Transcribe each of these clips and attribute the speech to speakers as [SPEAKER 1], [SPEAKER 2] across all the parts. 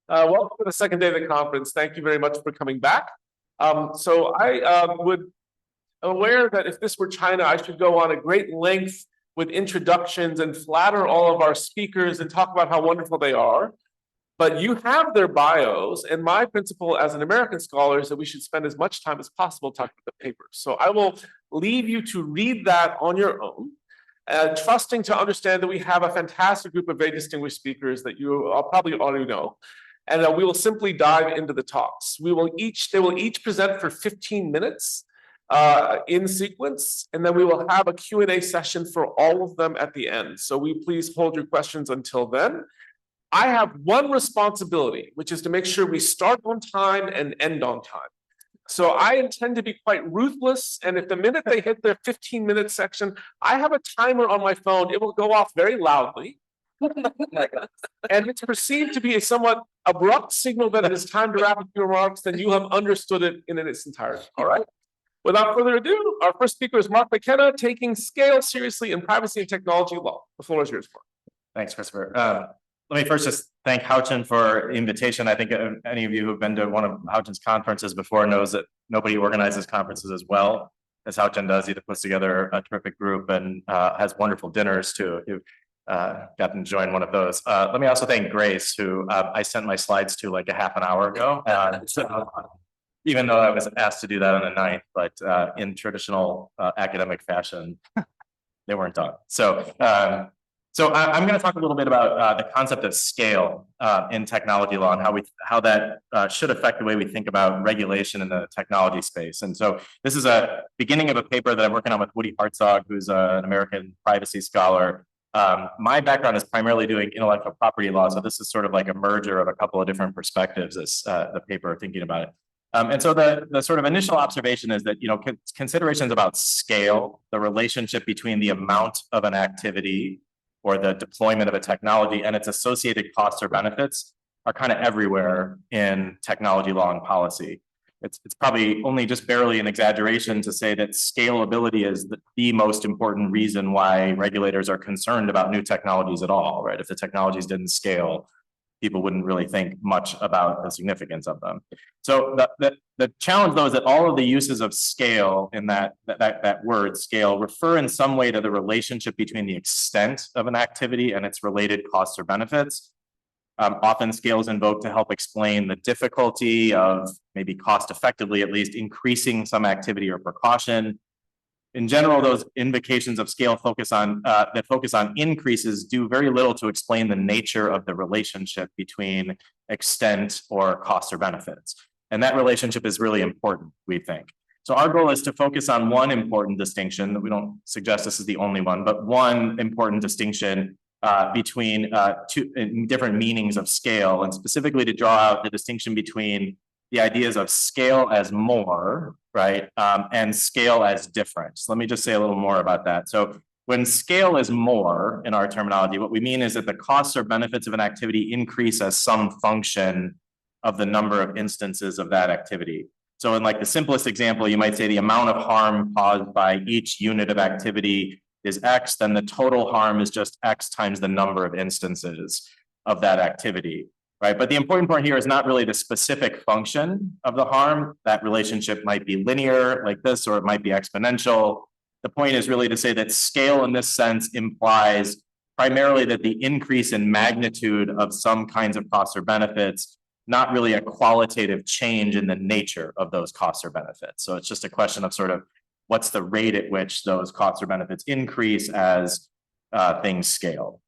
[SPEAKER 1] Welcome to the second day of the conference. Thank you very much for coming back. So I would aware that if this were China, I should go on a great length with introductions and flatter all of our speakers and talk about how wonderful they are. But you have their bios, and my principle as an American scholar is that we should spend as much time as possible talking about the papers. So I will leave you to read that on your own, trusting to understand that we have a fantastic group of very distinguished speakers that you probably already know. And we will simply dive into the talks. They will each present for 15 minutes in sequence, and then we will have a Q&A session for all of them at the end. So please hold your questions until then. I have one responsibility, which is to make sure we start on time and end on time. So I intend to be quite ruthless, and if the minute they hit their 15-minute section, I have a timer on my phone. It will go off very loudly. And it's perceived to be a somewhat abrupt signal that it is time to wrap up your remarks, then you have understood it in its entirety. All right. Without further ado, our first speaker is Mark McKenna, taking scale seriously in privacy and technology law. The floor is yours, Mark.
[SPEAKER 2] Thanks, Christopher. Let me first just thank Haochen for the invitation. I think any of you who've been to one of Haochen's conferences before knows that nobody organizes conferences as well as Haochen does. He puts together a terrific group and has wonderful dinners too. Gotten to join one of those. Let me also thank Grace, who I sent my slides to like a half an hour ago. Even though I was asked to do that on the 9th, but in traditional academic fashion, they weren't done. So I'm going to talk a little bit about the concept of scale in technology law and how that should affect the way we think about regulation in the technology space. And so this is a beginning of a paper that I'm working on with Woody Hartzog, who's an American privacy scholar. My background is primarily doing intellectual property law, so this is sort of like a merger of a couple of different perspectives as the paper thinking about it. And so the sort of initial observation is that, considerations about scale, the relationship between the amount of an activity or the deployment of a technology and its associated costs or benefits are kind of everywhere in technology law and policy. It's probably only just barely an exaggeration to say that scalability is the most important reason why regulators are concerned about new technologies at all, right? If the technologies didn't scale, people wouldn't really think much about the significance of them. So the challenge, though, is that all of the uses of scale in that word scale refer in some way to the relationship between the extent of an activity and its related costs or benefits. Often scale is invoked to help explain the difficulty of maybe cost effectively, at least, increasing some activity or precaution. In general, those invocations of scale that focus on increases do very little to explain the nature of the relationship between extent or costs or benefits. And that relationship is really important, we think. So our goal is to focus on one important distinction. We don't suggest this is the only one, but one important distinction between two different meanings of scale, and specifically to draw out the distinction between the ideas of scale as more, right, and scale as different. So let me just say a little more about that. So when scale is more in our terminology, what we mean is that the costs or benefits of an activity increase as some function of the number of instances of that activity. So in like the simplest example, you might say the amount of harm caused by each unit of activity is X, then the total harm is just X times the number of instances of that activity. Right? But the important part here is not really the specific function of the harm. That relationship might be linear like this, or it might be exponential. The point is really to say that scale in this sense implies primarily that the increase in magnitude of some kinds of costs or benefits, not really a qualitative change in the nature of those costs or benefits. So it's just a question of sort of what's the rate at which those costs or benefits increase as things scale.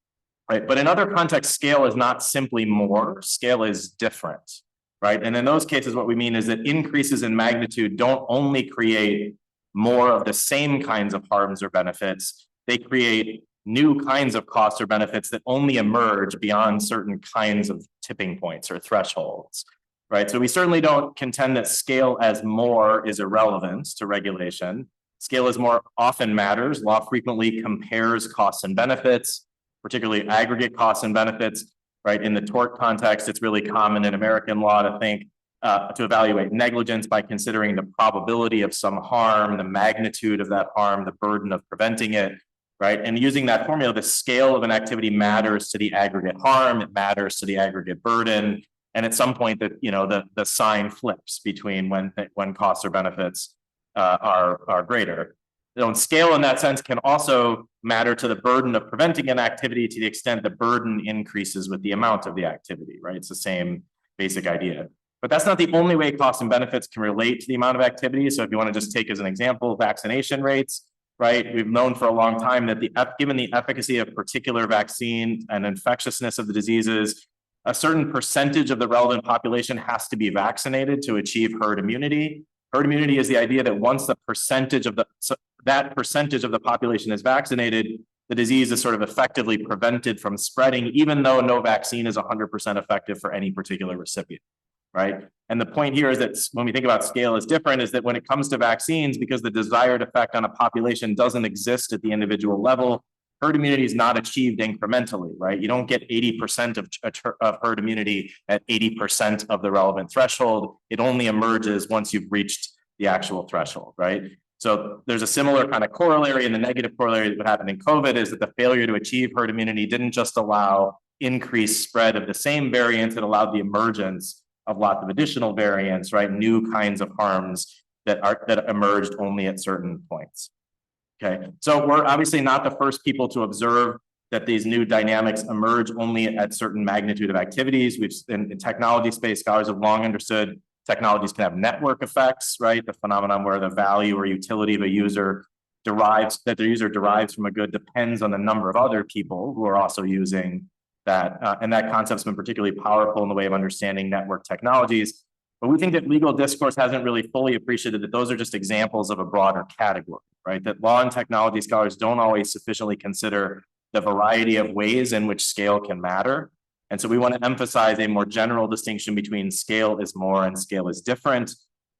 [SPEAKER 2] Right. But in other contexts, scale is not simply more, scale is different, right? And in those cases, what we mean is that increases in magnitude don't only create more of the same kinds of harms or benefits, they create new kinds of costs or benefits that only emerge beyond certain kinds of tipping points or thresholds, right? So we certainly don't contend that scale as more is irrelevant to regulation. Scale as more often matters. Law frequently compares costs and benefits, particularly aggregate costs and benefits, right? In the tort context, it's really common in American law to think, to evaluate negligence by considering the probability of some harm, the magnitude of that harm, the burden of preventing it, right? And using that formula, the scale of an activity matters to the aggregate harm, it matters to the aggregate burden, And at some point that, the sign flips between when costs or benefits are greater. Scale in that sense can also matter to the burden of preventing an activity to the extent the burden increases with the amount of the activity, right? It's the same basic idea. But that's not the only way costs and benefits can relate to the amount of activity. So if you want to just take as an example, vaccination rates, right? We've known for a long time that given the efficacy of particular vaccine and infectiousness of the diseases, a certain percentage of the relevant population has to be vaccinated to achieve herd immunity. Herd immunity is the idea that once that percentage of the population is vaccinated, the disease is sort of effectively prevented from spreading, even though no vaccine is 100% effective for any particular recipient, right? And the point here is that when we think about scale is different, is that when it comes to vaccines, because the desired effect on a population doesn't exist at the individual level, herd immunity is not achieved incrementally, right? You don't get 80% of herd immunity at 80% of the relevant threshold. It only emerges once you've reached the actual threshold, right? So there's a similar kind of corollary, and the negative corollary that would happen in COVID is that the failure to achieve herd immunity didn't just allow increased spread of the same variants, it allowed the emergence of lots of additional variants, right? New kinds of harms that emerged only at certain points. Okay, so we're obviously not the first people to observe that these new dynamics emerge only at certain magnitude of activities. In technology space, scholars have long understood technologies can have network effects, right? The phenomenon where the value or utility of a user derives from a good depends on the number of other people who are also using that. And that concept's been particularly powerful in the way of understanding network technologies. But we think that legal discourse hasn't really fully appreciated that those are just examples of a broader category, right? That law and technology scholars don't always sufficiently consider the variety of ways in which scale can matter. And so we want to emphasize a more general distinction between scale is more and scale is different,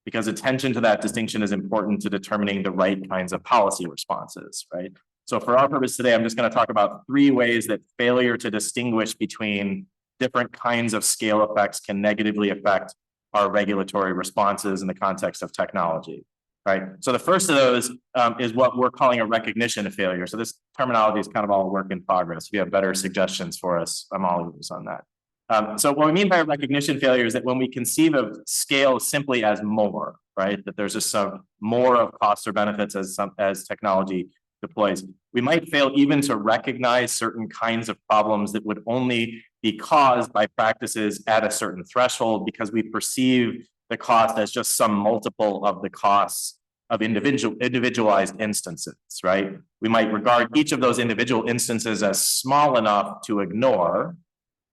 [SPEAKER 2] because attention to that distinction is important to determining the right kinds of policy responses, right? So for our purpose today, I'm just going to talk about 3 ways that failure to distinguish between different kinds of scale effects can negatively affect our regulatory responses in the context of technology, right? So the first of those is what we're calling a recognition of failure. So this terminology is kind of all a work in progress. If you have better suggestions for us, I'm all ears on that. So what we mean by recognition failure is that when we conceive of scale simply as more, right? That there's just some more of costs or benefits as technology deploys, we might fail even to recognize certain kinds of problems that would only be caused by practices at a certain threshold, because we perceive the cost as just some multiple of the costs of individualized instances, right? We might regard each of those individual instances as small enough to ignore,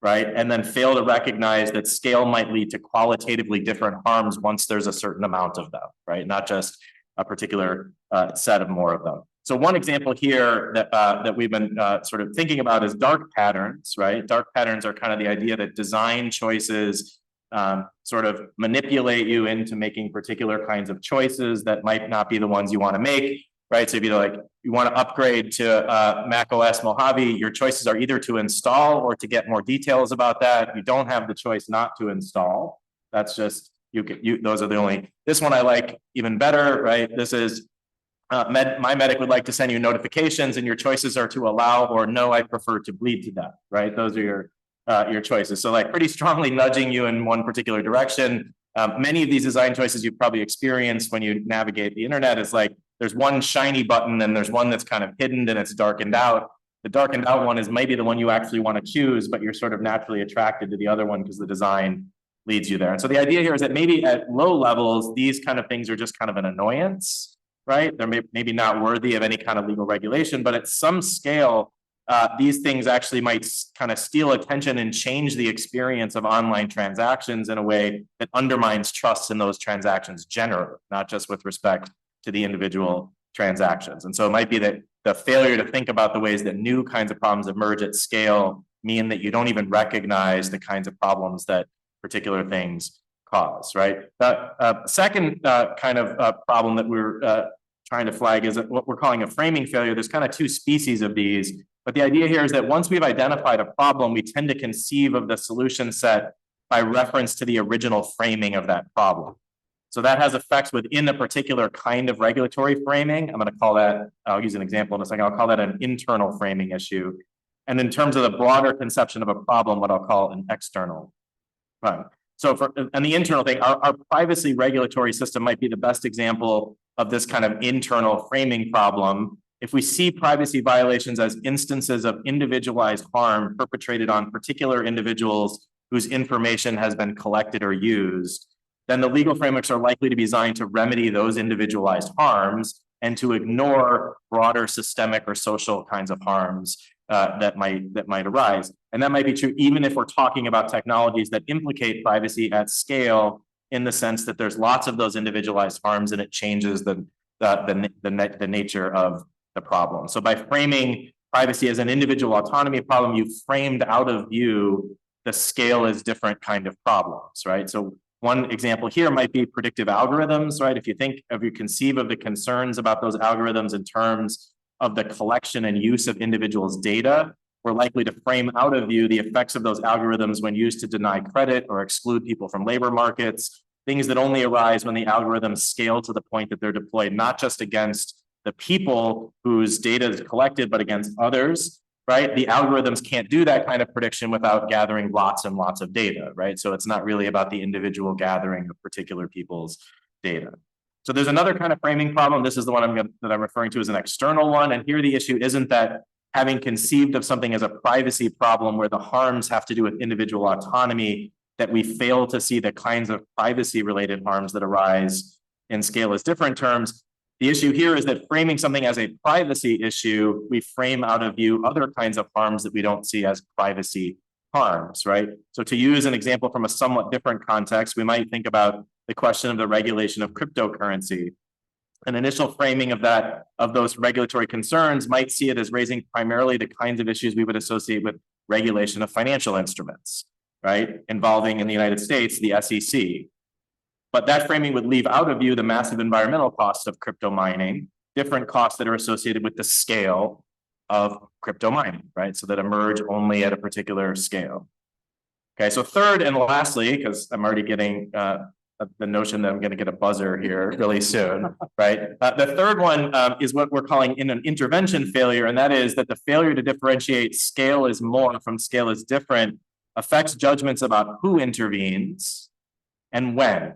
[SPEAKER 2] right? And then fail to recognize that scale might lead to qualitatively different harms once there's a certain amount of them, right? Not just a particular set of more of them. So one example here that we've been sort of thinking about is dark patterns, right? Dark patterns are kind of the idea that design choices sort of manipulate you into making particular kinds of choices that might not be the ones you want to make, right? So if you want to upgrade to Mac OS Mojave, your choices are either to install or to get more details about that. You don't have the choice not to install. That's just those are the only. This one I like even better, right? This is. My medic would like to send you notifications, and your choices are to allow or no, I prefer to bleed to death, right? Those are your choices. So pretty strongly nudging you in one particular direction. Many of these design choices you've probably experienced when you navigate the internet is there's one shiny button and there's one that's kind of hidden and it's darkened out. The darkened out one is maybe the one you actually want to choose, but you're sort of naturally attracted to the other one because the design leads you there. And so the idea here is that maybe at low levels, these kind of things are just kind of an annoyance, right? They're maybe not worthy of any kind of legal regulation, but at some scale, these things actually might kind of steal attention and change the experience of online transactions in a way that undermines trust in those transactions generally, not just with respect to the individual transactions. And so it might be that the failure to think about the ways that new kinds of problems emerge at scale mean that you don't even recognize the kinds of problems that particular things cause, right? Second kind of problem that we're trying to flag is what we're calling a framing failure. There's kind of 2 species of these, but the idea here is that once we've identified a problem, we tend to conceive of the solution set by reference to the original framing of that problem. So that has effects within a particular kind of regulatory framing. I'm going to call that, I'll use an example in a second, I'll call that an internal framing issue. And in terms of the broader conception of a problem, what I'll call an external Right. So and the internal thing, our privacy regulatory system might be the best example of this kind of internal framing problem. If we see privacy violations as instances of individualized harm perpetrated on particular individuals whose information has been collected or used, then the legal frameworks are likely to be designed to remedy those individualized harms and to ignore broader systemic or social kinds of harms that might arise. And that might be true even if we're talking about technologies that implicate privacy at scale, in the sense that there's lots of those individualized harms and it changes the nature of the problem. So by framing privacy as an individual autonomy problem, you've framed out of view the scale is different kind of problems, right? So one example here might be predictive algorithms, right? If you conceive of the concerns about those algorithms in terms of the collection and use of individuals' data, we're likely to frame out of view the effects of those algorithms when used to deny credit or exclude people from labor markets, things that only arise when the algorithms scale to the point that they're deployed not just against the people whose data is collected, but against others, right? The algorithms can't do that kind of prediction without gathering lots and lots of data, right? So it's not really about the individual gathering of particular people's data. So there's another kind of framing problem. This is the one that I'm referring to as an external one. And here the issue isn't that having conceived of something as a privacy problem where the harms have to do with individual autonomy, that we fail to see the kinds of privacy related harms that arise in scale as different terms. The issue here is that framing something as a privacy issue, we frame out of view other kinds of harms that we don't see as privacy harms, right? So to use an example from a somewhat different context, we might think about the question of the regulation of cryptocurrency. An initial framing of those regulatory concerns might see it as raising primarily the kinds of issues we would associate with regulation of financial instruments, right? Involving in the United States, the SEC. But that framing would leave out of view the massive environmental costs of crypto mining, different costs that are associated with the scale of crypto mining, right? So that emerge only at a particular scale. Okay, so third and lastly, because I'm already getting the notion that I'm going to get a buzzer here really soon, right? The third one is what we're calling an intervention failure, and that is that the failure to differentiate scale is more from scale is different affects judgments about who intervenes and when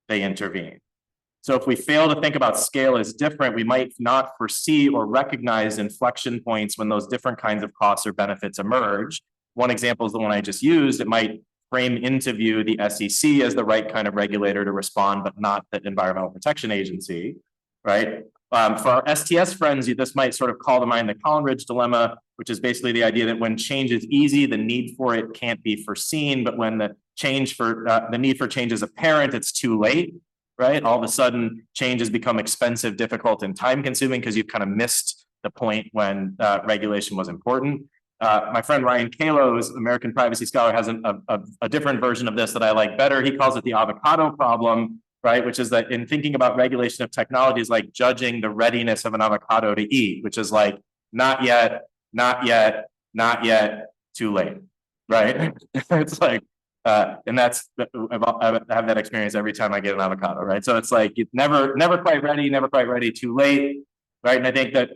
[SPEAKER 2] they intervene. So if we fail to think about scale as different, we might not foresee or recognize inflection points when those different kinds of costs or benefits emerge. One example is the one I just used. It might frame into view the SEC as the right kind of regulator to respond, but not the Environmental Protection Agency, right? For our STS friends, this might sort of call to mind the Collins dilemma, which is basically the idea that when change is easy, the need for it can't be foreseen, but when the need for change is apparent, it's too late, right? All of a sudden, change has become expensive, difficult, and time-consuming because you've kind of missed the point when regulation was important. My friend Ryan Kalo, who's an American privacy scholar, has a different version of this that I like better. He calls it the avocado problem, right? Which is that in thinking about regulation of technology is like judging the readiness of an avocado to eat, which is like, not yet, not yet, not yet, too late, right? It's like, and that's, I have that experience every time I get an avocado, right? So it's like, it's never quite ready, too late, right? And I think that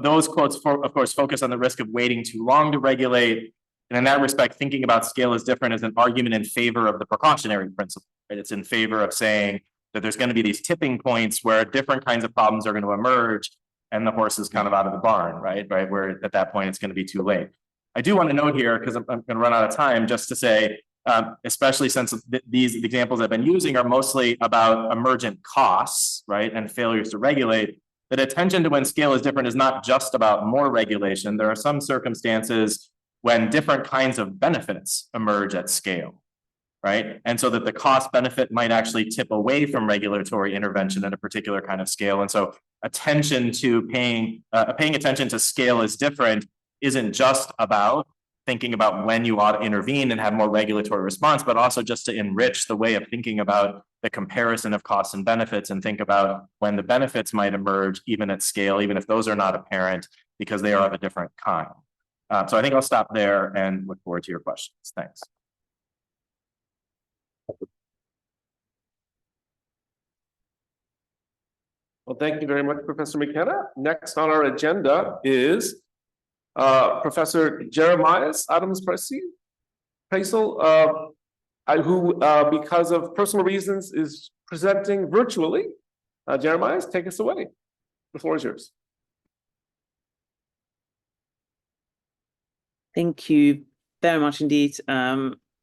[SPEAKER 2] those quotes, of course, focus on the risk of waiting too long to regulate. And in that respect, thinking about scale is different as an argument in favor of the precautionary principle, right? It's in favor of saying that there's going to be these tipping points where different kinds of problems are going to emerge and the horse is kind of out of the barn, right? Where at that point, it's going to be too late. I do want to note here, because I'm going to run out of time, just to say, especially since these examples I've been using are mostly about emergent costs, right? And failures to regulate. That attention to when scale is different is not just about more regulation. There are some circumstances when different kinds of benefits emerge at scale, right? And so that the cost benefit might actually tip away from regulatory intervention at a particular kind of scale. And so attention to paying attention to scale is different isn't just about thinking about when you ought to intervene and have more regulatory response, but also just to enrich the way of thinking about the comparison of costs and benefits and think about when the benefits might emerge, even at scale, even if those are not apparent, because they are of a different kind. So I think I'll stop there and look forward to your questions. Thanks.
[SPEAKER 1] Well, thank you very much, Professor McKenna. Next on our agenda is Professor Jeremias Adams-Prassl. who, because of personal reasons, is presenting virtually. Jeremias, take us away. The floor is yours.
[SPEAKER 3] Thank you very much indeed,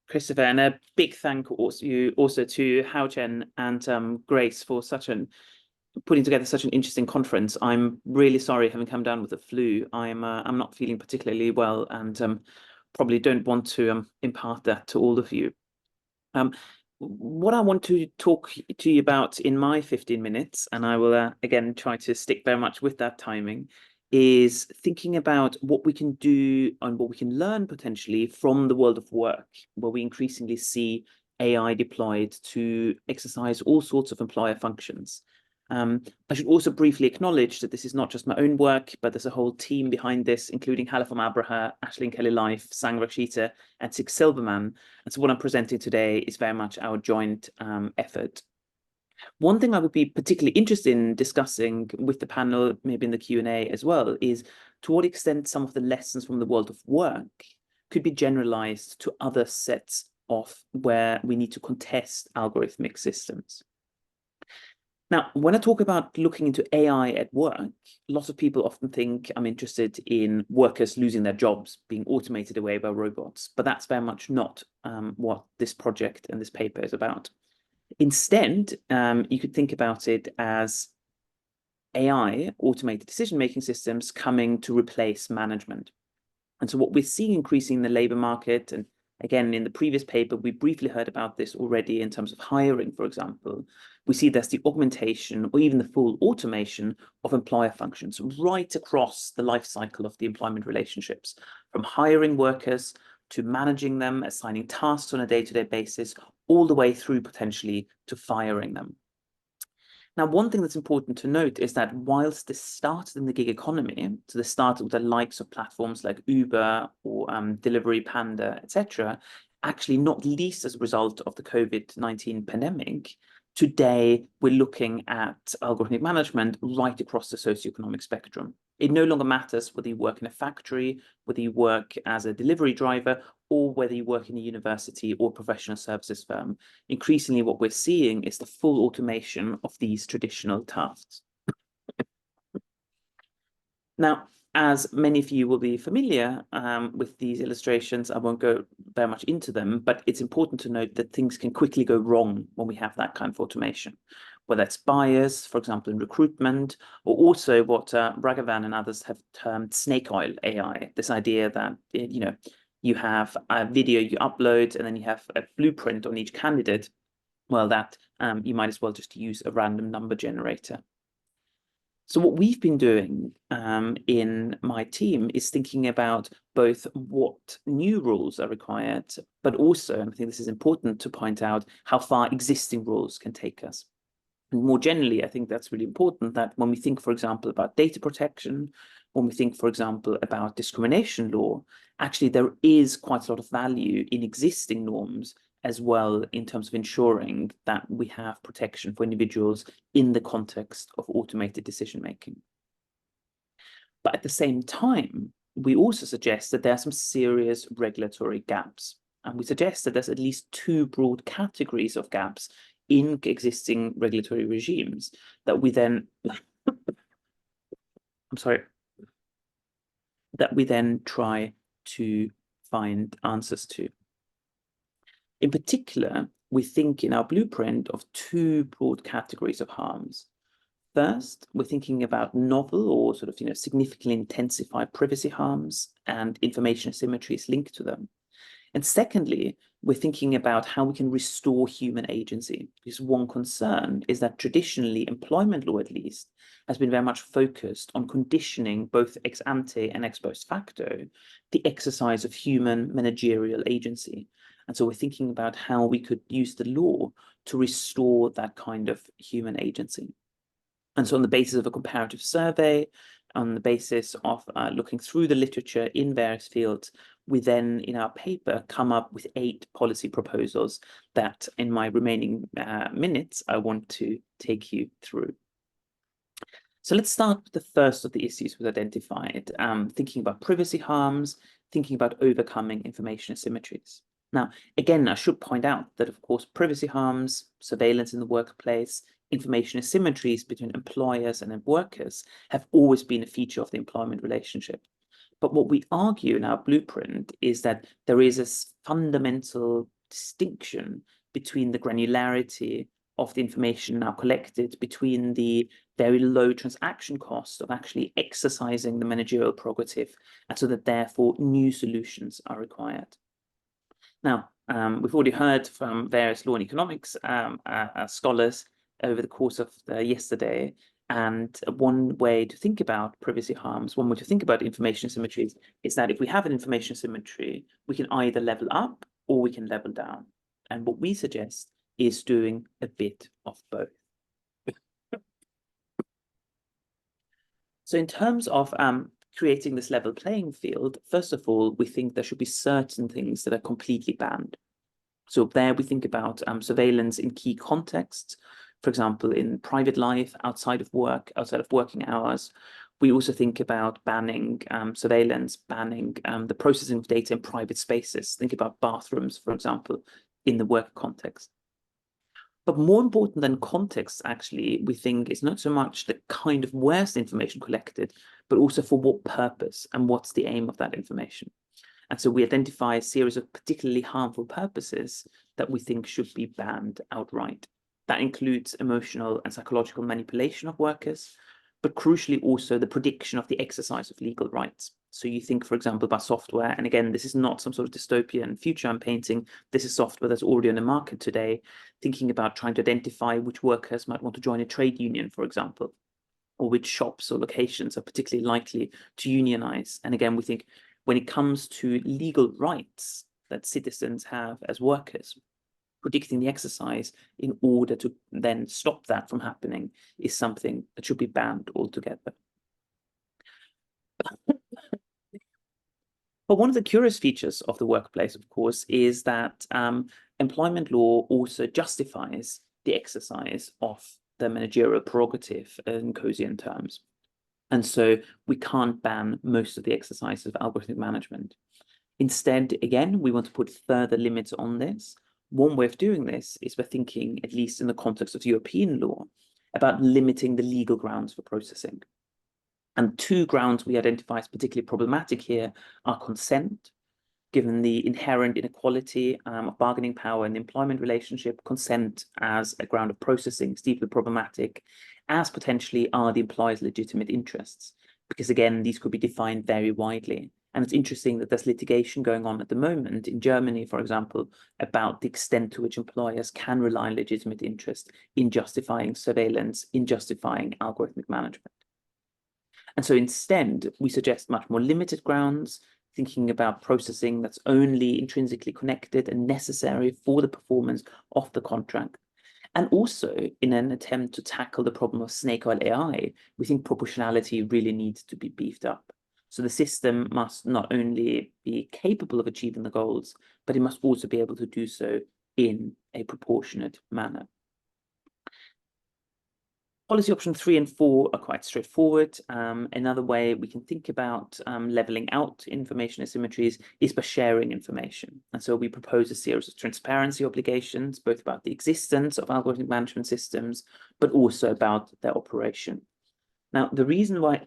[SPEAKER 3] Christopher, and a big thank also to Haochen and Grace for putting together such an interesting conference. I'm really sorry having come down with the flu. I'm not feeling particularly well, and probably don't want to impart that to all of you. What I want to talk to you about in my 15 minutes, and I will again try to stick very much with that timing, is thinking about what we can do and what we can learn potentially from the world of work, where we increasingly see AI deployed to exercise all sorts of employer functions. I should also briefly acknowledge that this is not just my own work, but there's a whole team behind this, including Hala from Abraha, Ashley Kelly Life, Sang Rashita, and Six Silverman. And so what I'm presenting today is very much our joint effort. One thing I would be particularly interested in discussing with the panel, maybe in the Q&A as well, is to what extent some of the lessons from the world of work could be generalized to other sets of where we need to contest algorithmic systems. Now, when I talk about looking into AI at work, lots of people often think I'm interested in workers losing their jobs, being automated away by robots, but that's very much not what this project and this paper is about. Instead, you could think about it as AI, automated decision-making systems, coming to replace management. And so what we're seeing increasing in the labor market, and again, in the previous paper, we briefly heard about this already in terms of hiring, for example, we see there's the augmentation or even the full automation of employer functions right across the life cycle of the employment relationships, from hiring workers to managing them, assigning tasks on a day-to-day basis, all the way through potentially to firing them. Now, one thing that's important to note is that whilst this started in the gig economy, so this started with the likes of platforms like Uber or Delivery Panda, etc., actually not least as a result of the COVID-19 pandemic, today we're looking at algorithmic management right across the socioeconomic spectrum. It no longer matters whether you work in a factory, whether you work as a delivery driver, or whether you work in a university or professional services firm. Increasingly, what we're seeing is the full automation of these traditional tasks. Now, as many of you will be familiar with these illustrations, I won't go very much into them, but it's important to note that things can quickly go wrong when we have that kind of automation, whether it's bias, for example, in recruitment, or also what Raghavan and others have termed snake oil AI, this idea that, you have a video you upload and then you have a blueprint on each candidate. Well, that you might as well just use a random number generator. So what we've been doing in my team is thinking about both what new rules are required, but also, and I think this is important to point out, how far existing rules can take us. And more generally, I think that's really important that when we think, for example, about data protection, when we think, for example, about discrimination law, actually there is quite a lot of value in existing norms as well in terms of ensuring that we have protection for individuals in the context of automated decision-making. But at the same time, we also suggest that there are some serious regulatory gaps. And we suggest that there's at least two broad categories of gaps in existing regulatory regimes that we then, that we then try to find answers to. In particular, we think in our blueprint of two broad categories of harms. First, we're thinking about novel or significantly intensified privacy harms and information asymmetries linked to them. And secondly, we're thinking about how we can restore human agency, because one concern is that traditionally employment law, at least, has been very much focused on conditioning both ex ante and ex post facto the exercise of human managerial agency. And so we're thinking about how we could use the law to restore that kind of human agency. And so on the basis of a comparative survey, on the basis of looking through the literature in various fields, we then, in our paper, come up with 8 policy proposals that, in my remaining minutes, I want to take you through. So let's start with the first of the issues we've identified, thinking about privacy harms, thinking about overcoming information asymmetries. Now, again, I should point out that, of course, privacy harms, surveillance in the workplace, information asymmetries between employers and workers have always been a feature of the employment relationship. But what we argue in our blueprint is that there is a fundamental distinction between the granularity of the information now collected, between the very low transaction cost of actually exercising the managerial prerogative, and so that therefore new solutions are required. Now, we've already heard from various law and economics scholars over the course of yesterday, and one way to think about privacy harms, one way to think about information asymmetries, is that if we have an information asymmetry, we can either level up or we can level down. And what we suggest is doing a bit of both. So in terms of creating this level playing field, first of all, we think there should be certain things that are completely banned. So there we think about surveillance in key contexts, for example, in private life, outside of work, outside of working hours. We also think about banning surveillance, banning the processing of data in private spaces. Think about bathrooms, for example, in the work context. But more important than context, actually, we think is not so much the kind of where's the information collected, but also for what purpose and what's the aim of that information. And so we identify a series of particularly harmful purposes that we think should be banned outright. That includes emotional and psychological manipulation of workers, but crucially also the prediction of the exercise of legal rights. So you think, for example, about software, and again, this is not some sort of dystopian future I'm painting. This is software that's already on the market today, thinking about trying to identify which workers might want to join a trade union, for example, or which shops or locations are particularly likely to unionize. And again, we think when it comes to legal rights that citizens have as workers, predicting the exercise in order to then stop that from happening is something that should be banned altogether. But one of the curious features of the workplace, of course, is that employment law also justifies the exercise of the managerial prerogative in Coasian terms. And so we can't ban most of the exercise of algorithmic management. Instead, again, we want to put further limits on this. One way of doing this is by thinking, at least in the context of European law, about limiting the legal grounds for processing. And two grounds we identify as particularly problematic here are consent. Given the inherent inequality of bargaining power in the employment relationship, consent as a ground of processing is deeply problematic, as potentially are the employer's legitimate interests, because again, these could be defined very widely. And it's interesting that there's litigation going on at the moment in Germany, for example, about the extent to which employers can rely on legitimate interest in justifying surveillance, in justifying algorithmic management. And so instead, we suggest much more limited grounds, thinking about processing that's only intrinsically connected and necessary for the performance of the contract. And also, in an attempt to tackle the problem of snake oil AI, we think proportionality really needs to be beefed up. So the system must not only be capable of achieving the goals, but it must also be able to do so in a proportionate manner. Policy option 3 and 4 are quite straightforward. Another way we can think about leveling out information asymmetries is by sharing information. And so we propose a series of transparency obligations, both about the existence of algorithmic management systems, but also about their operation. Now, the reason why,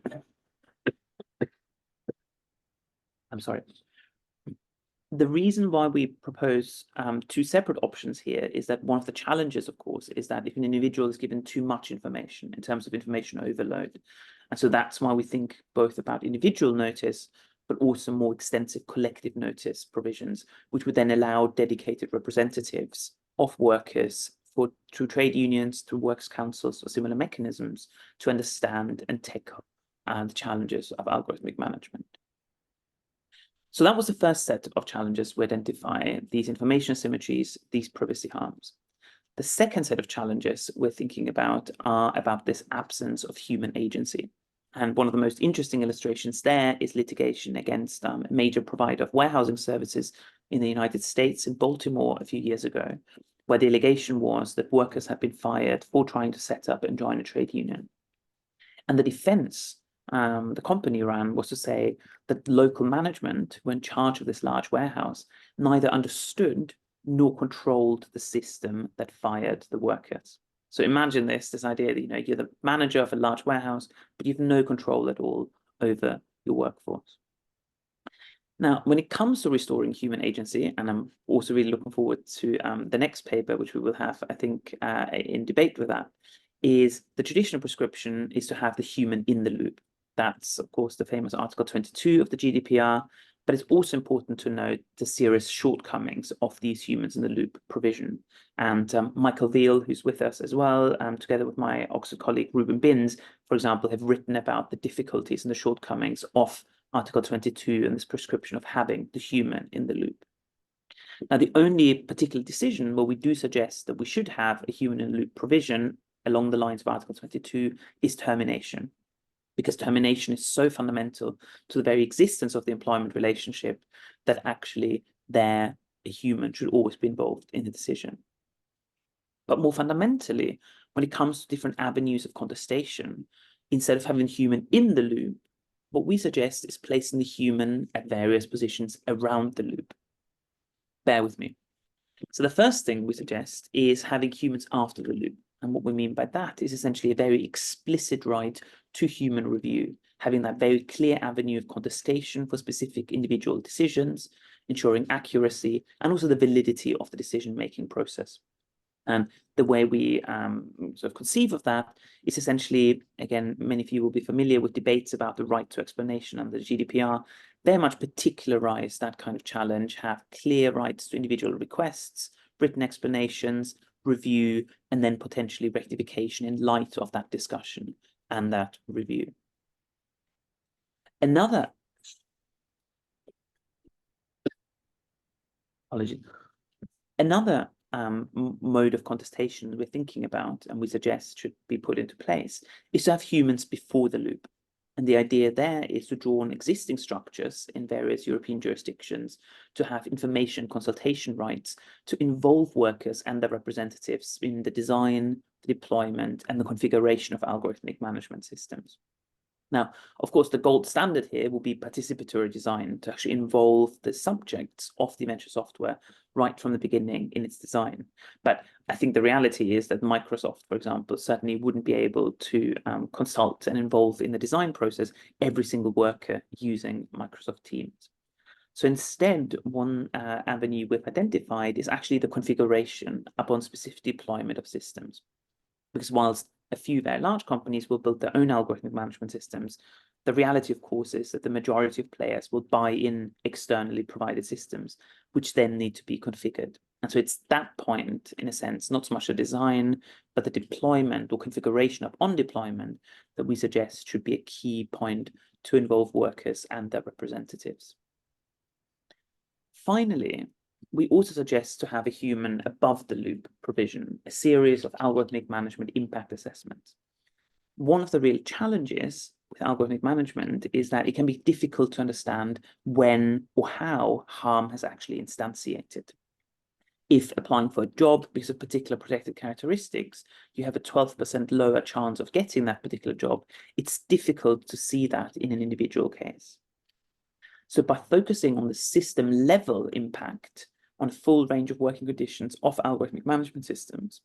[SPEAKER 3] the reason why we propose two separate options here is that one of the challenges, of course, is that if an individual is given too much information in terms of information overload. And so that's why we think both about individual notice, but also more extensive collective notice provisions, which would then allow dedicated representatives of workers through trade unions, through works councils or similar mechanisms to understand and take up the challenges of algorithmic management. So that was the first set of challenges we identify, these information asymmetries, these privacy harms. The second set of challenges we're thinking about are about this absence of human agency. And one of the most interesting illustrations there is litigation against a major provider of warehousing services in the United States, in Baltimore a few years ago, where the allegation was that workers had been fired for trying to set up and join a trade union. And the defense the company ran was to say that local management, who were in charge of this large warehouse, neither understood nor controlled the system that fired the workers. So imagine this idea that you're the manager of a large warehouse, but you have no control at all over your workforce. Now, when it comes to restoring human agency, and I'm also really looking forward to the next paper, which we will have, I think, in debate with that, is the traditional prescription is to have the human in the loop. That's, of course, the famous Article 22 of the GDPR, but it's also important to note the serious shortcomings of these humans in the loop provision. And Michael Veal, who's with us as well, together with my Oxford colleague Ruben Binns, for example, have written about the difficulties and the shortcomings of Article 22 and this prescription of having the human in the loop. Now, the only particular decision where we do suggest that we should have a human in the loop provision along the lines of Article 22 is termination, because termination is so fundamental to the very existence of the employment relationship that actually a human should always be involved in the decision. But more fundamentally, when it comes to different avenues of contestation, instead of having the human in the loop, what we suggest is placing the human at various positions around the loop. Bear with me. So the first thing we suggest is having humans after the loop. And what we mean by that is essentially a very explicit right to human review, having that very clear avenue of contestation for specific individual decisions, ensuring accuracy and also the validity of the decision-making process. And the way we sort of conceive of that is essentially, again, many of you will be familiar with debates about the right to explanation under the GDPR, very much particularize that kind of challenge, have clear rights to individual requests, written explanations, review, and then potentially rectification in light of that discussion and that review. Another mode of contestation we're thinking about and we suggest should be put into place is to have humans before the loop. And the idea there is to draw on existing structures in various European jurisdictions to have information consultation rights to involve workers and their representatives in the design, the deployment, and the configuration of algorithmic management systems. Now, of course, the gold standard here will be participatory design to actually involve the subjects of the venture software right from the beginning in its design. But I think the reality is that Microsoft, for example, certainly wouldn't be able to consult and involve in the design process every single worker using Microsoft Teams. So instead, one avenue we've identified is actually the configuration upon specific deployment of systems. Because whilst a few very large companies will build their own algorithmic management systems, the reality, of course, is that the majority of players will buy in externally provided systems, which then need to be configured. And so it's that point, in a sense, not so much the design, but the deployment or configuration upon deployment that we suggest should be a key point to involve workers and their representatives. Finally, we also suggest to have a human above the loop provision, a series of algorithmic management impact assessments. One of the real challenges with algorithmic management is that it can be difficult to understand when or how harm has actually instantiated. If applying for a job because of particular protected characteristics, you have a 12% lower chance of getting that particular job, it's difficult to see that in an individual case. So by focusing on the system level impact on a full range of working conditions of algorithmic management systems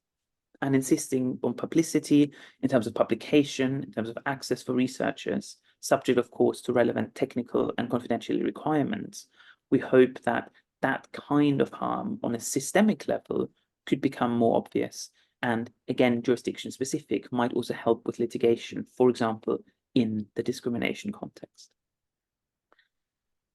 [SPEAKER 3] and insisting on publicity in terms of publication, in terms of access for researchers, subject, of course, to relevant technical and confidentiality requirements, we hope that that kind of harm on a systemic level could become more obvious. And again, jurisdiction specific might also help with litigation, for example, in the discrimination context.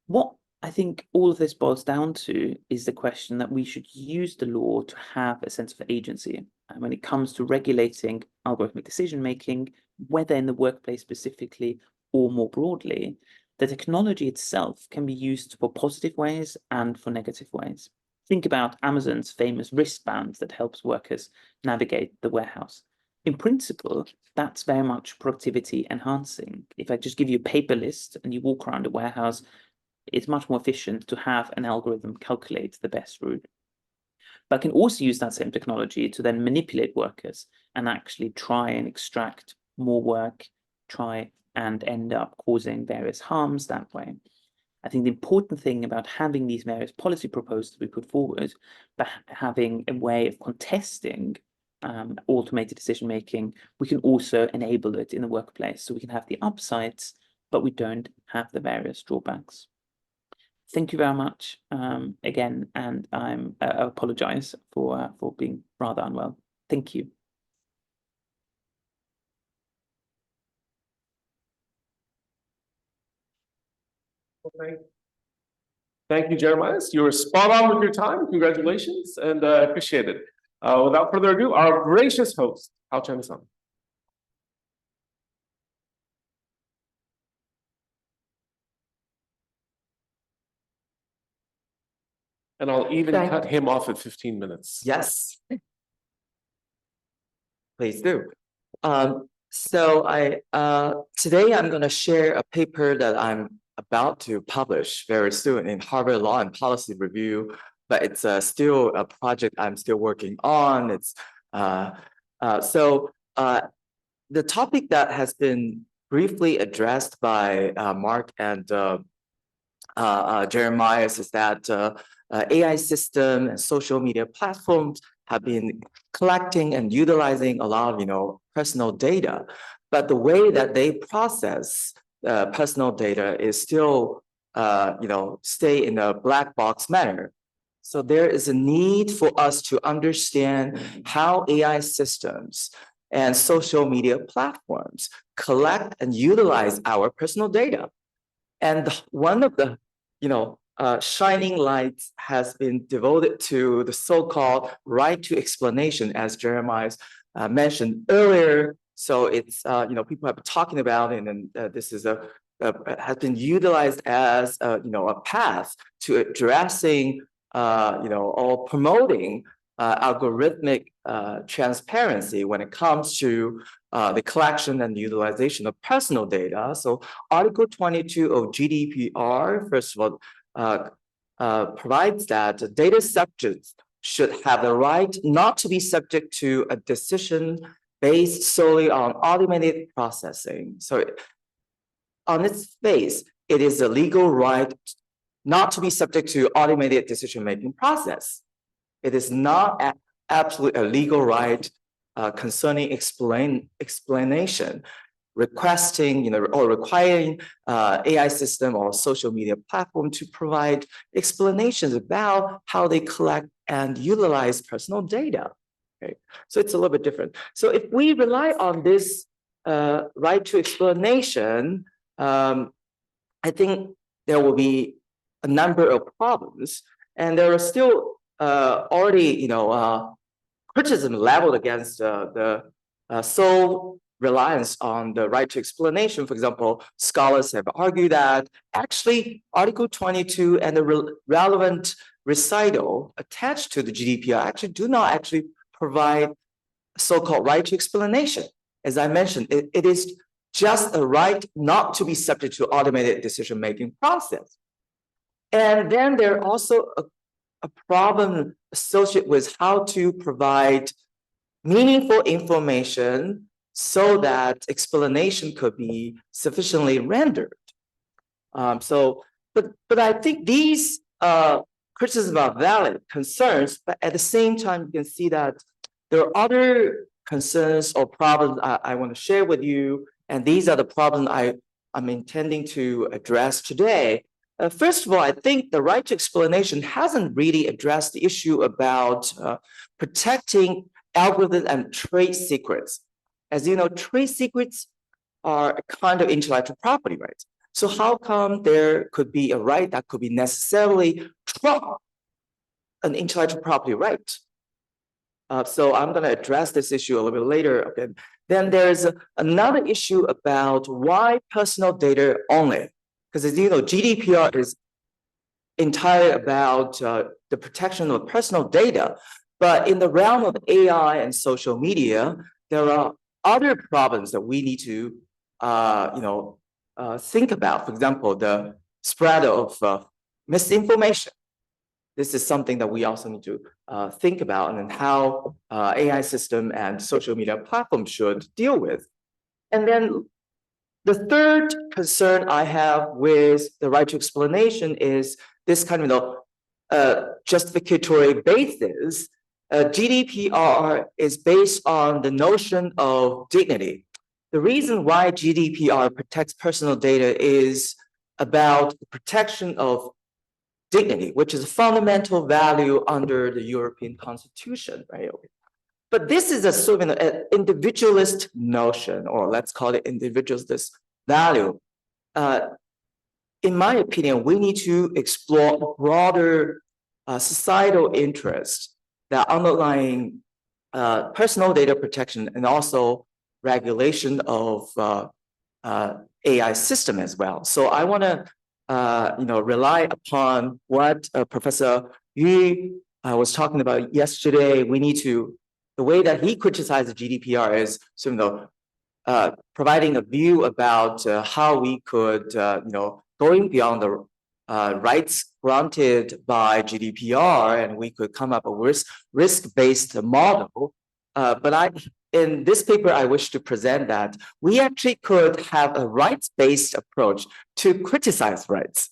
[SPEAKER 3] What I think all of this boils down to is the question that we should use the law to have a sense of agency. And when it comes to regulating algorithmic decision-making, whether in the workplace specifically or more broadly, the technology itself can be used for positive ways and for negative ways. Think about Amazon's famous wristbands that helps workers navigate the warehouse. In principle, that's very much productivity enhancing. If I just give you a paper list and you walk around a warehouse, it's much more efficient to have an algorithm calculate the best route. But I can also use that same technology to then manipulate workers and actually try and extract more work, try and end up causing various harms that way. I think the important thing about having these various policy proposals we put forward, but having a way of contesting automated decision making, we can also enable it in the workplace. So we can have the upsides, but we don't have the various drawbacks. Thank you very much again, and I apologize for being rather unwell. Thank you.
[SPEAKER 1] Okay. Thank you, Jeremias. You were spot on with your time. Congratulations, and I appreciate it. Without further ado, our gracious host, Haochen-san. And I'll even cut him off at 15 minutes.
[SPEAKER 4] Yes. Please do. So today I'm going to share a paper that I'm about to publish very soon in Harvard Law and Policy Review, but it's still a project I'm still working on. It's the topic that has been briefly addressed by Mark and Jeremias is that AI system and social media platforms have been collecting and utilizing a lot of personal data, but the way that they process personal data is still stay in a black box manner. So there is a need for us to understand how AI systems and social media platforms collect and utilize our personal data. And one of the shining lights has been devoted to the so-called right to explanation, as Jeremias mentioned earlier. So it's people have been talking about it, and this is has been utilized as a path to addressing or promoting algorithmic transparency when it comes to the collection and utilization of personal data. So Article 22 of GDPR, first of all, provides that data subjects should have the right not to be subject to a decision based solely on automated processing. So on its face, it is a legal right not to be subject to automated decision-making process. It is not absolutely a legal right concerning explanation, requesting, or requiring AI system or social media platform to provide explanations about how they collect and utilize personal data. Okay, so it's a little bit different. So if we rely on this right to explanation, I think there will be a number of problems, and there are still already, criticism leveled against the sole reliance on the right to explanation. For example, scholars have argued that actually Article 22 and the relevant recital attached to the GDPR actually do not actually provide so-called right to explanation. As I mentioned, it is just a right not to be subject to automated decision-making process. And then there are also a problem associated with how to provide meaningful information so that explanation could be sufficiently rendered. But I think these criticisms are valid concerns, but at the same time, you can see that there are other concerns or problems I want to share with you, and these are the problems I'm intending to address today. First of all, I think the right to explanation hasn't really addressed the issue about protecting algorithm and trade secrets. As you know, trade secrets are a kind of intellectual property rights. So how come there could be a right that could be necessarily trump an intellectual property right? So I'm going to address this issue a little bit later. Okay. Then there's another issue about why personal data only. Because as you know, GDPR is entirely about the protection of personal data. But in the realm of AI and social media, there are other problems that we need to think about. For example, the spread of misinformation. This is something that we also need to think about, and then how AI system and social media platforms should deal with. And then The third concern I have with the right to explanation is this kind of justificatory basis. GDPR is based on the notion of dignity. The reason why GDPR protects personal data is about the protection of dignity, which is a fundamental value under the European Constitution, right? But this is a sort of an individualist notion, or let's call it individualist value. In my opinion, we need to explore broader societal interests that underlying personal data protection and also regulation of AI system as well. So I want to rely upon what Professor Yu was talking about yesterday. We need to, the way that he criticized the GDPR is sort of providing a view about how we could, going beyond the rights granted by GDPR, and we could come up with risk-based model. But in this paper, I wish to present that we actually could have a rights-based approach to criticize rights.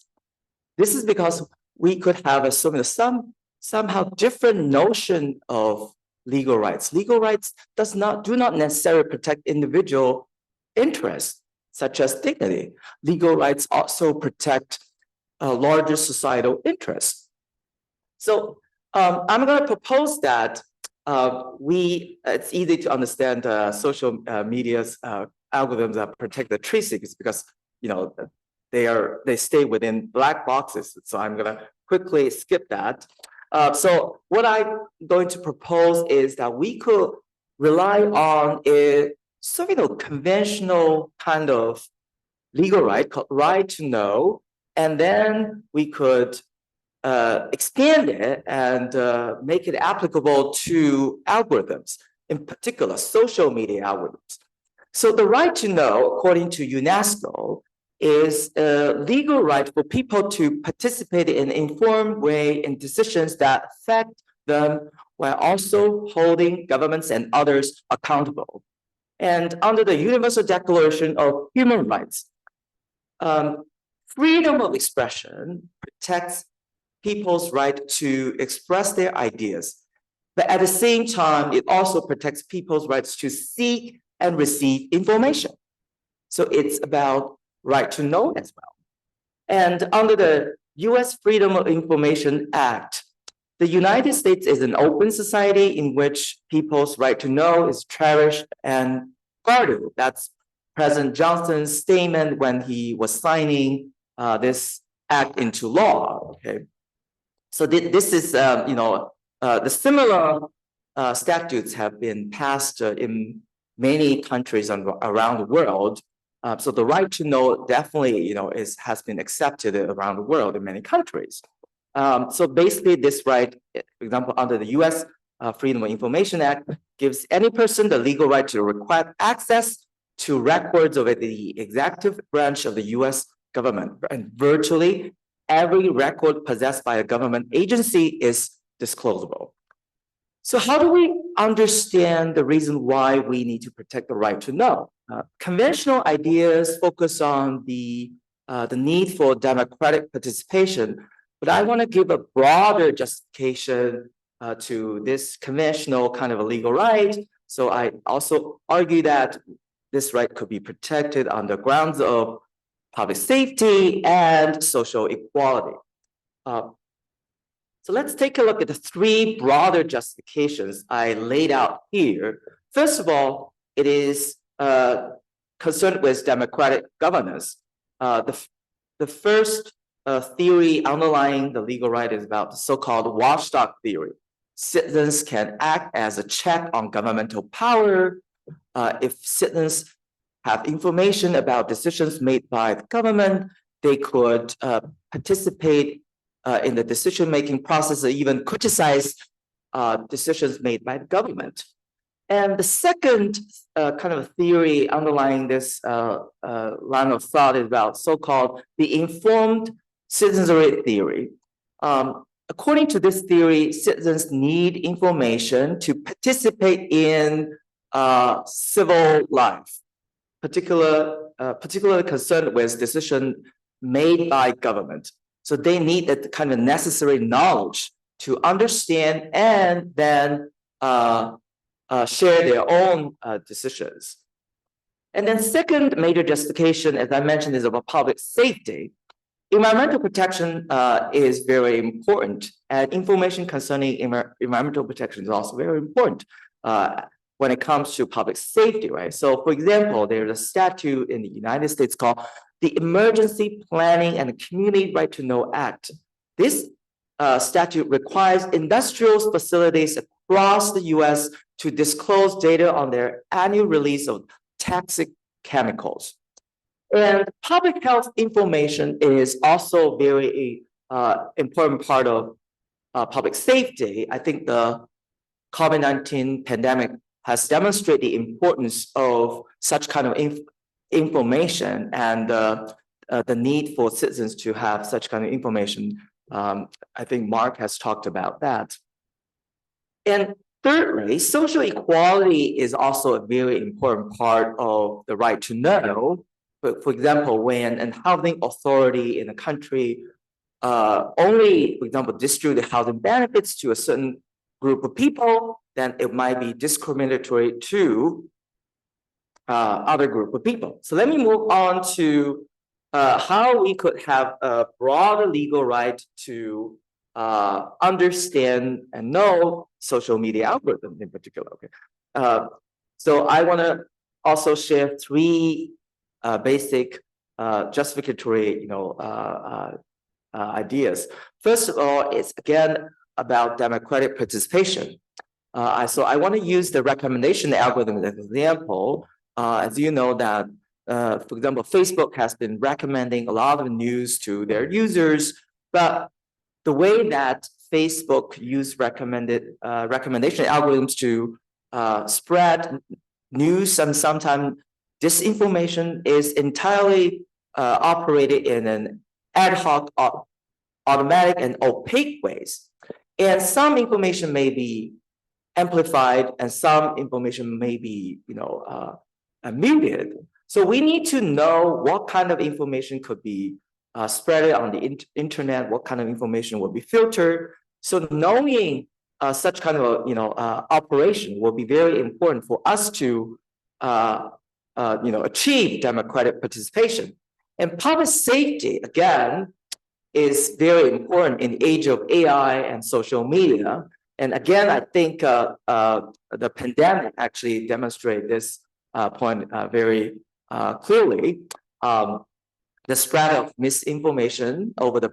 [SPEAKER 4] This is because we could have a sort of somehow different notion of legal rights. Legal rights do not necessarily protect individual interests, such as dignity. Legal rights also protect larger societal interests. So I'm going to propose that it's easy to understand social media's algorithms that protect the tree seekers because they stay within black boxes. So I'm going to quickly skip that. So what I'm going to propose is that we could rely on a sort of conventional kind of legal right called right to know, and then we could expand it and make it applicable to algorithms, in particular social media algorithms. So the right to know, according to UNESCO, is a legal right for people to participate in an informed way in decisions that affect them while also holding governments and others accountable. And under the Universal Declaration of Human Rights, freedom of expression protects people's right to express their ideas. But at the same time, it also protects people's rights to seek and receive information. So it's about right to know as well. And under the US Freedom of Information Act, the United States is an open society in which people's right to know is cherished and guarded. That's President Johnson's statement when he was signing this act into law. Okay, so this is the similar statutes have been passed in many countries around the world. So the right to know definitely has been accepted around the world in many countries. So basically, this right, for example, under the U.S. Freedom of Information Act, gives any person the legal right to require access to records of the executive branch of the U.S. government. And virtually every record possessed by a government agency is disclosable. So how do we understand the reason why we need to protect the right to know? Conventional ideas focus on the need for democratic participation, but I want to give a broader justification to this conventional kind of a legal right. So I also argue that this right could be protected on the grounds of public safety and social equality. So let's take a look at the three broader justifications I laid out here. First of all, it is concerned with democratic governance. The first theory underlying the legal right is about the so-called watchdog theory. Citizens can act as a check on governmental power. If citizens have information about decisions made by the government, they could participate in the decision-making process or even criticize decisions made by the government. And the second kind of theory underlying this line of thought is about so-called the informed citizenry theory. According to this theory, citizens need information to participate in civil life. particularly concerned with decision made by government. So they need that kind of necessary knowledge to understand and then share their own decisions. And then second major justification, as I mentioned, is about public safety. Environmental protection is very important, and information concerning environmental protection is also very important when it comes to public safety, right? So, for example, there's a statute in the United States called the Emergency Planning and Community Right to Know Act. This statute requires industrial facilities across the U.S. to disclose data on their annual release of toxic chemicals. And public health information is also very important part of public safety. I think the COVID-19 pandemic has demonstrated the importance of such kind of information and the need for citizens to have such kind of information. I think Mark has talked about that. And thirdly, social equality is also a very important part of the right to know. For example, when a housing authority in a country only, for example, distribute housing benefits to a certain group of people, then it might be discriminatory to other group of people. So let me move on to how we could have a broader legal right to understand and know social media algorithms in particular. Okay, so I want to also share three basic justificatory, ideas. First of all, it's again about democratic participation. So I want to use the recommendation algorithm as an example. As you know that, for example, Facebook has been recommending a lot of news to their users, but the way that Facebook use recommendation algorithms to spread news and sometimes disinformation is entirely operated in an ad hoc, automatic, and opaque ways. And some information may be amplified, and some information may be, muted. So we need to know what kind of information could be spread on the internet, what kind of information will be filtered. So knowing such kind of operation will be very important for us to achieve democratic participation. And public safety, again, is very important in the age of AI and social media. And again, I think the pandemic actually demonstrated this point very clearly. The spread of misinformation over the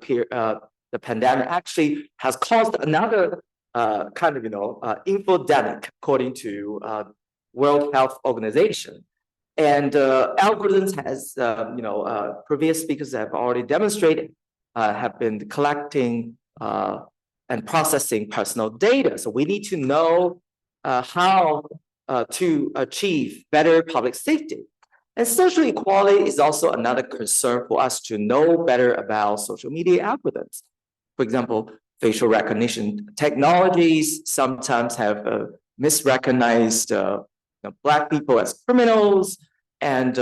[SPEAKER 4] pandemic actually has caused another kind of infodemic, according to World Health Organization. And algorithms, as previous speakers have already demonstrated, have been collecting and processing personal data. So we need to know how to achieve better public safety. And social equality is also another concern for us to know better about social media algorithms. For example, facial recognition technologies sometimes have misrecognized Black people as criminals, and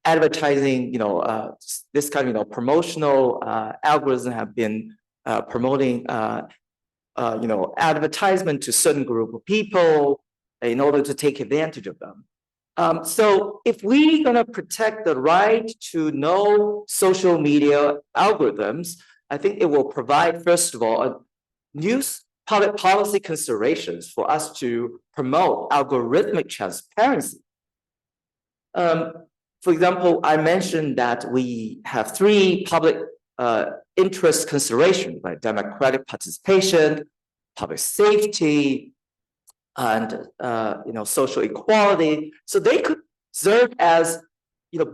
[SPEAKER 4] advertising, this kind of promotional algorithms have been promoting, advertisement to certain group of people in order to take advantage of them. So if we're going to protect the right to know social media algorithms, I think it will provide, first of all, new public policy considerations for us to promote algorithmic transparency. For example, I mentioned that we have three public interest considerations, like democratic participation, public safety, and social equality. So they could serve as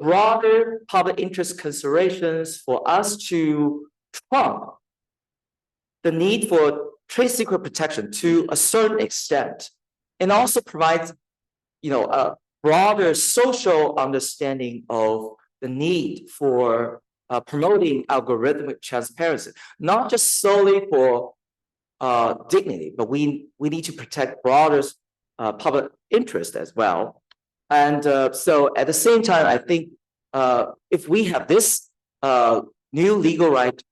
[SPEAKER 4] broader public interest considerations for us to trump the need for trade secret protection to a certain extent, and also provides a broader social understanding of the need for promoting algorithmic transparency, not just solely for dignity, but we need to protect broader public interest as well. And so at the same time, I think if we have this new legal right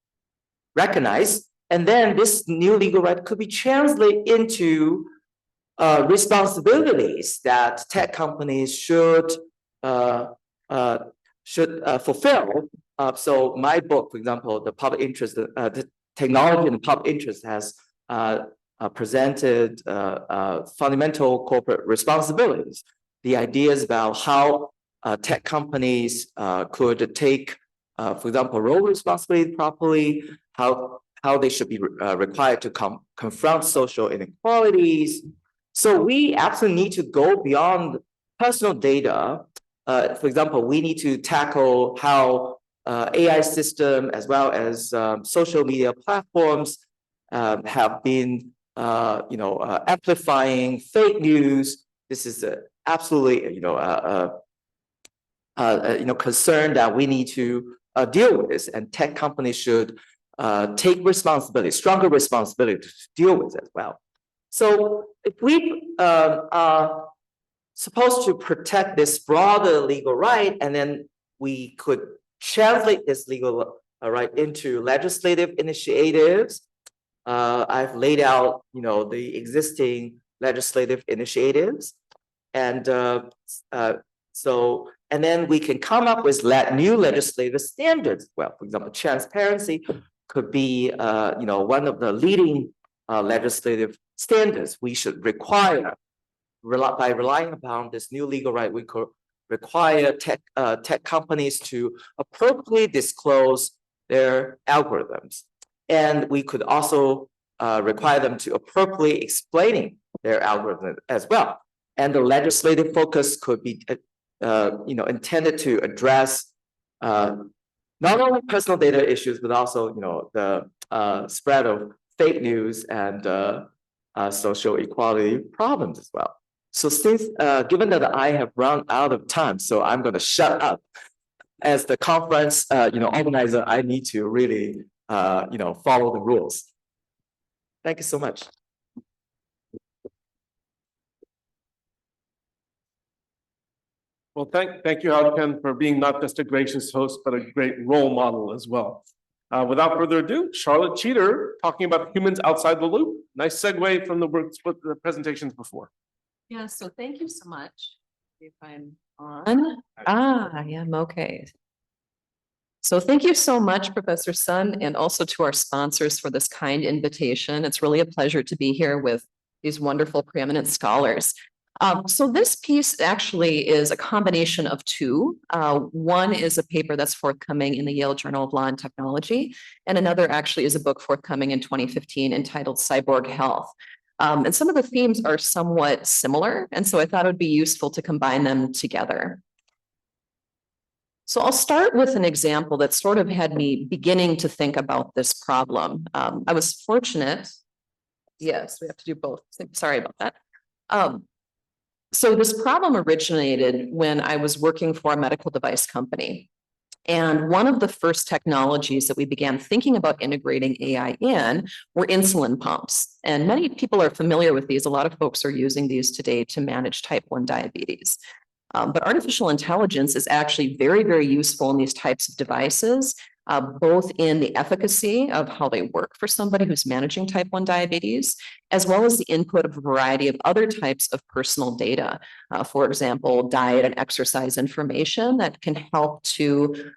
[SPEAKER 4] recognized, and then this new legal right could be translated into responsibilities that tech companies should fulfill. So my book, for example, the public interest, the technology and the public interest has presented fundamental corporate responsibilities. The ideas about how tech companies could take, for example, role responsibility properly, how they should be required to confront social inequalities. So we absolutely need to go beyond personal data. For example, we need to tackle how AI system as well as social media platforms have been, amplifying fake news. This is absolutely, concern that we need to deal with this, and tech companies should take responsibility, stronger responsibility to deal with as well. So if we are supposed to protect this broader legal right, and then we could translate this legal right into legislative initiatives. I've laid out, the existing legislative initiatives, and and then we can come up with new legislative standards. Well, for example, transparency could be, one of the leading legislative standards we should require. By relying upon this new legal right, we could require tech companies to appropriately disclose their algorithms, and we could also require them to appropriately explaining their algorithm as well. And the legislative focus could be, intended to address not only personal data issues, but also, the spread of fake news and social equality problems as well. So since, given that I have run out of time, so I'm going to shut up. As the conference, organizer, I need to really, follow the rules. Thank you so much.
[SPEAKER 1] Well, thank you, Haochen, for being not just a gracious host, but a great role model as well. Without further ado, Charlotte Tschider talking about humans outside the loop. Nice segue from the presentations before.
[SPEAKER 5] Yeah, so thank you so much. If I'm on. Yeah, I'm okay. So thank you so much, Professor Sun, and also to our sponsors for this kind invitation. It's really a pleasure to be here with these wonderful preeminent scholars. So this piece actually is a combination of two. One is a paper that's forthcoming in the Yale Journal of Law and Technology, and another actually is a book forthcoming in 2015 entitled Cyborg Health. And some of the themes are somewhat similar, and so I thought it would be useful to combine them together. So I'll start with an example that sort of had me beginning to think about this problem. I was fortunate. Yes, we have to do both. Sorry about that. So this problem originated when I was working for a medical device company. And one of the first technologies that we began thinking about integrating AI in were insulin pumps. And many people are familiar with these. A lot of folks are using these today to manage type 1 diabetes. But artificial intelligence is actually very, very useful in these types of devices, both in the efficacy of how they work for somebody who's managing type 1 diabetes, as well as the input of a variety of other types of personal data. For example, diet and exercise information that can help to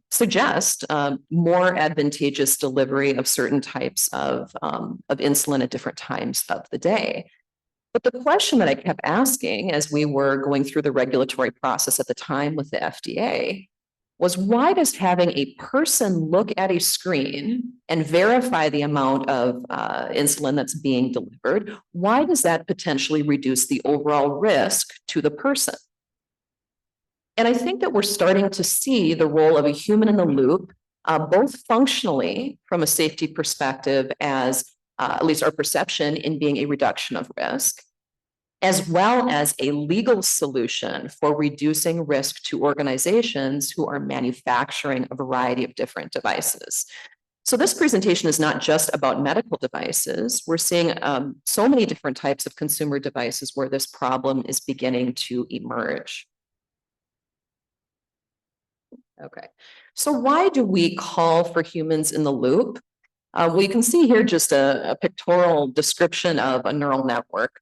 [SPEAKER 5] suggest more advantageous delivery of certain types of insulin at different times of the day. But the question that I kept asking as we were going through the regulatory process at the time with the FDA was, why does having a person look at a screen and verify the amount of insulin that's being delivered, why does that potentially reduce the overall risk to the person? And I think that we're starting to see the role of a human in the loop, both functionally from a safety perspective as at least our perception in being a reduction of risk, as well as a legal solution for reducing risk to organizations who are manufacturing a variety of different devices. So this presentation is not just about medical devices. We're seeing so many different types of consumer devices where this problem is beginning to emerge. Okay, so why do we call for humans in the loop? Well, you can see here just a pictorial description of a neural network.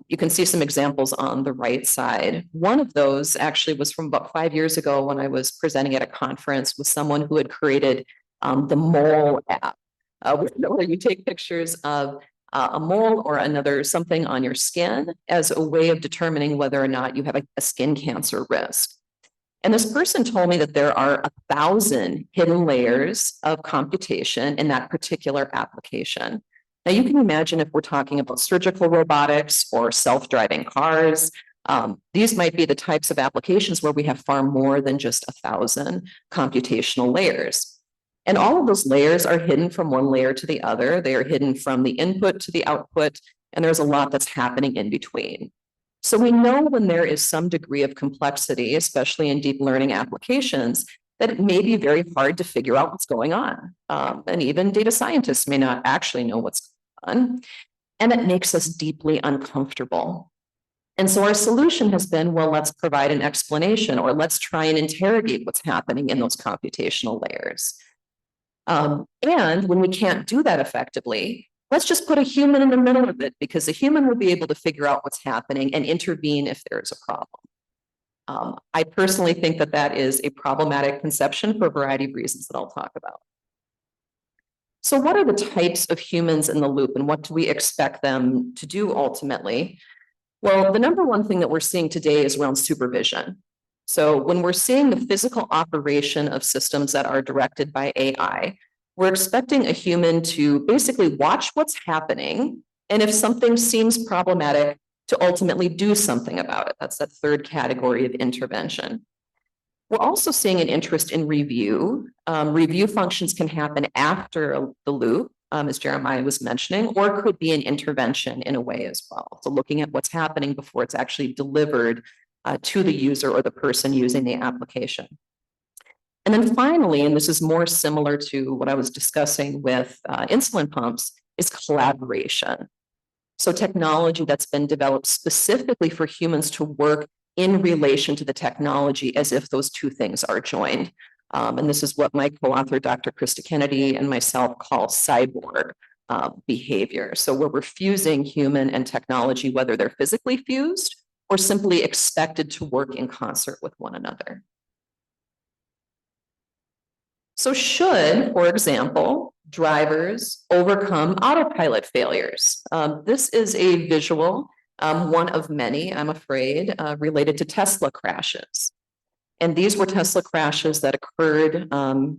[SPEAKER 5] You can see some examples on the right side. One of those actually was from about 5 years ago when I was presenting at a conference with someone who had created the mole app, where you take pictures of a mole or another something on your skin as a way of determining whether or not you have a skin cancer risk. And this person told me that there are 1,000 hidden layers of computation in that particular application. Now, you can imagine if we're talking about surgical robotics or self-driving cars, these might be the types of applications where we have far more than just 1,000 computational layers. And all of those layers are hidden from one layer to the other. They are hidden from the input to the output, and there's a lot that's happening in between. So we know when there is some degree of complexity, especially in deep learning applications, that it may be very hard to figure out what's going on. And even data scientists may not actually know what's going on. And it makes us deeply uncomfortable. And so our solution has been, well, let's provide an explanation, or let's try and interrogate what's happening in those computational layers. And when we can't do that effectively, let's just put a human in the middle of it, because the human will be able to figure out what's happening and intervene if there's a problem. I personally think that that is a problematic conception for a variety of reasons that I'll talk about. So what are the types of humans in the loop, and what do we expect them to do ultimately? Well, the number one thing that we're seeing today is around supervision. So when we're seeing the physical operation of systems that are directed by AI, we're expecting a human to basically watch what's happening, and if something seems problematic, to ultimately do something about it. That's that third category of intervention. We're also seeing an interest in review. Review functions can happen after the loop, as Jeremiah was mentioning, or could be an intervention in a way as well. So looking at what's happening before it's actually delivered to the user or the person using the application. And then finally, and this is more similar to what I was discussing with insulin pumps, is collaboration. So technology that's been developed specifically for humans to work in relation to the technology as if those two things are joined. And this is what my co-author, Dr. Krista Kennedy, and myself call cyborg behavior. So where we're fusing human and technology, whether they're physically fused or simply expected to work in concert with one another. So should, for example, drivers overcome autopilot failures? This is a visual, one of many, I'm afraid, related to Tesla crashes. And these were Tesla crashes that occurred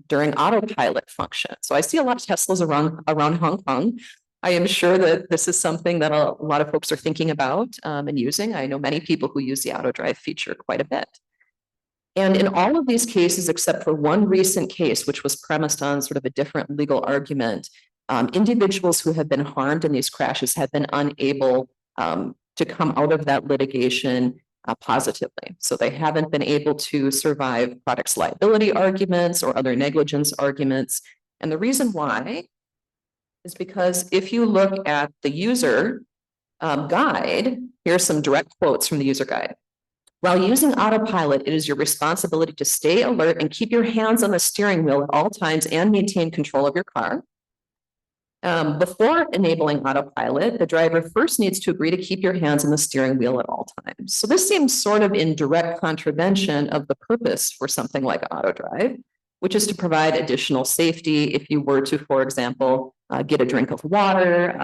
[SPEAKER 5] during autopilot function. So I see a lot of Teslas around Hong Kong. I am sure that this is something that a lot of folks are thinking about and using. I know many people who use the auto drive feature quite a bit. And in all of these cases, except for one recent case, which was premised on sort of a different legal argument, individuals who have been harmed in these crashes have been unable to come out of that litigation positively. So they haven't been able to survive products liability arguments or other negligence arguments. And the reason why is because if you look at the user guide, here's some direct quotes from the user guide. While using autopilot, it is your responsibility to stay alert and keep your hands on the steering wheel at all times and maintain control of your car. Before enabling autopilot, the driver first needs to agree to keep your hands on the steering wheel at all times. So this seems sort of in direct contravention of the purpose for something like auto drive, which is to provide additional safety if you were to, for example, get a drink of water,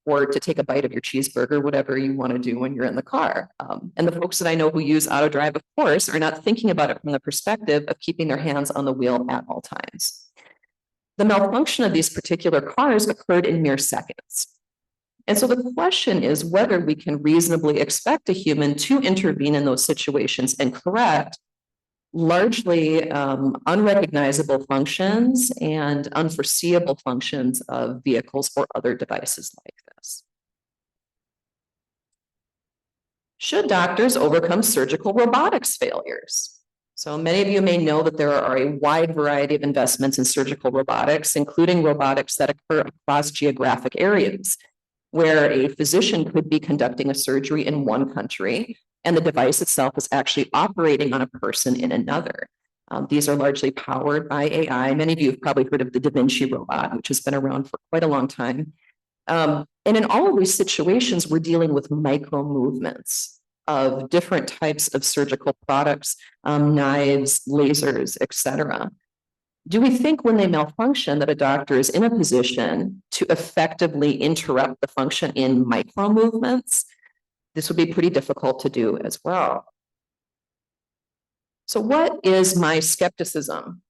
[SPEAKER 5] or to take a bite of your cheeseburger, whatever you want to do when you're in the car. And the folks that I know who use auto drive, of course, are not thinking about it from the perspective of keeping their hands on the wheel at all times. The malfunction of these particular cars occurred in mere seconds. And so the question is whether we can reasonably expect a human to intervene in those situations and correct largely unrecognizable functions and unforeseeable functions of vehicles or other devices like this. Should doctors overcome surgical robotics failures? So many of you may know that there are a wide variety of investments in surgical robotics, including robotics that occur across geographic areas, where a physician could be conducting a surgery in one country and the device itself is actually operating on a person in another. These are largely powered by AI. Many of you have probably heard of the Da Vinci robot, which has been around for quite a long time. And in all of these situations, we're dealing with micro movements of different types of surgical products, knives, lasers, etc. Do we think when they malfunction that a doctor is in a position to effectively interrupt the function in micro movements? This would be pretty difficult to do as well. So what is my skepticism?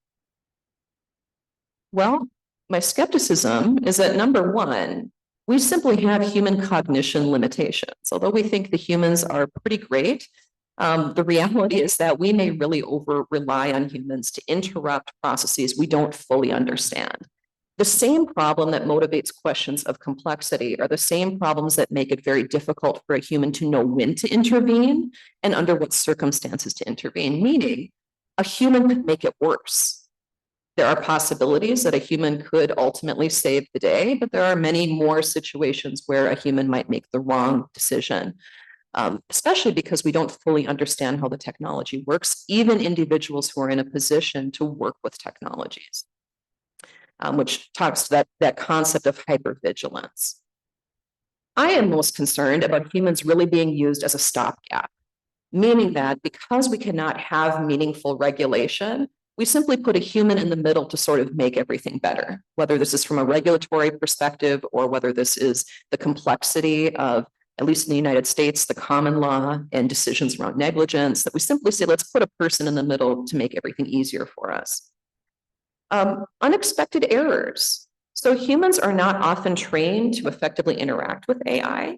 [SPEAKER 5] Well, my skepticism is that number one, we simply have human cognition limitations. Although we think the humans are pretty great, the reality is that we may really over-rely on humans to interrupt processes we don't fully understand. The same problem that motivates questions of complexity are the same problems that make it very difficult for a human to know when to intervene and under what circumstances to intervene, meaning a human could make it worse. There are possibilities that a human could ultimately save the day, but there are many more situations where a human might make the wrong decision, especially because we don't fully understand how the technology works, even individuals who are in a position to work with technologies, which talks to that concept of hypervigilance. I am most concerned about humans really being used as a stopgap, meaning that because we cannot have meaningful regulation, we simply put a human in the middle to sort of make everything better, whether this is from a regulatory perspective or whether this is the complexity of, at least in the United States, the common law and decisions around negligence, that we simply say, let's put a person in the middle to make everything easier for us. Unexpected errors. So humans are not often trained to effectively interact with AI.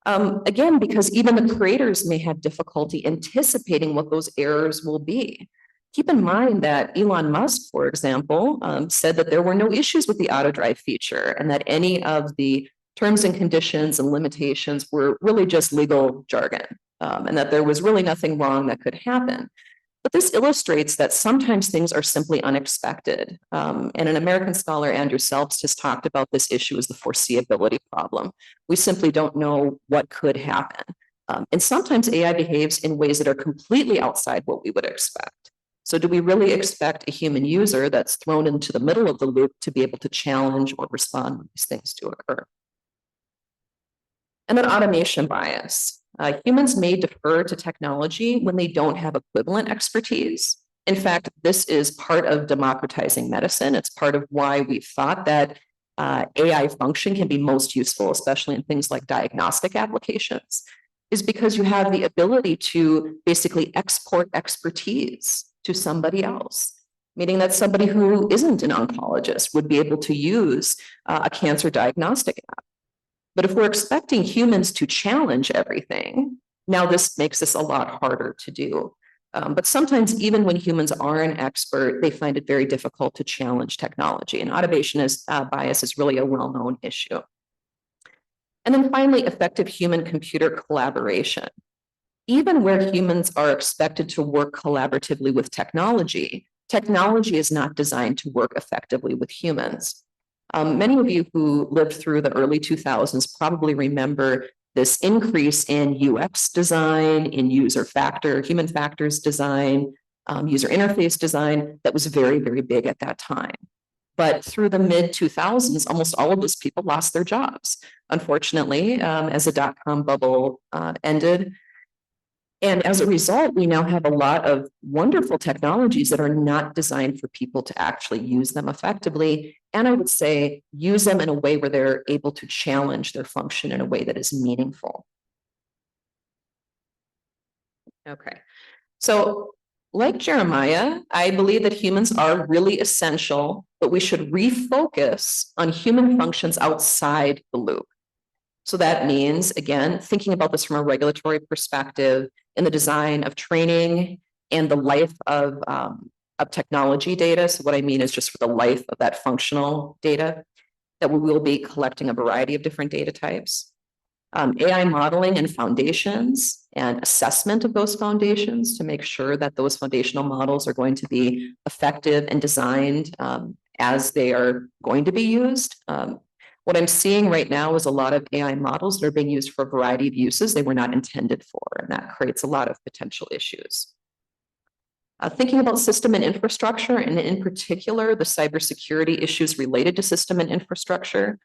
[SPEAKER 5] Again, because even the creators may have difficulty anticipating what those errors will be. Keep in mind that Elon Musk, for example, said that there were no issues with the auto drive feature and that any of the terms and conditions and limitations were really just legal jargon, and that there was really nothing wrong that could happen. But this illustrates that sometimes things are simply unexpected. And an American scholar, Andrew Selbst, has talked about this issue as the foreseeability problem. We simply don't know what could happen. And sometimes AI behaves in ways that are completely outside what we would expect. So do we really expect a human user that's thrown into the middle of the loop to be able to challenge or respond when these things do occur? And then automation bias. Humans may defer to technology when they don't have equivalent expertise. In fact, this is part of democratizing medicine. It's part of why we've thought that AI function can be most useful, especially in things like diagnostic applications, is because you have the ability to basically export expertise to somebody else, meaning that somebody who isn't an oncologist would be able to use a cancer diagnostic app. But if we're expecting humans to challenge everything, now this makes this a lot harder to do. But sometimes even when humans are an expert, they find it very difficult to challenge technology. And automation bias is really a well-known issue. And then finally, effective human-computer collaboration. Even where humans are expected to work collaboratively with technology, technology is not designed to work effectively with humans. Many of you who lived through the early 2000s probably remember this increase in UX design, in human factors design, user interface design that was very, very big at that time. But through the mid-2000s, almost all of those people lost their jobs, unfortunately, as the dot-com bubble ended. And as a result, we now have a lot of wonderful technologies that are not designed for people to actually use them effectively. And I would say use them in a way where they're able to challenge their function in a way that is meaningful. Okay, so like Jeremiah, I believe that humans are really essential, but we should refocus on human functions outside the loop. So that means, again, thinking about this from a regulatory perspective in the design of training and the life of technology data. So what I mean is just for the life of that functional data, that we will be collecting a variety of different data types. AI modeling and foundations and assessment of those foundations to make sure that those foundational models are going to be effective and designed as they are going to be used. What I'm seeing right now is a lot of AI models that are being used for a variety of uses they were not intended for, and that creates a lot of potential issues. Thinking about system and infrastructure, and in particular, the cybersecurity issues related to system and infrastructure,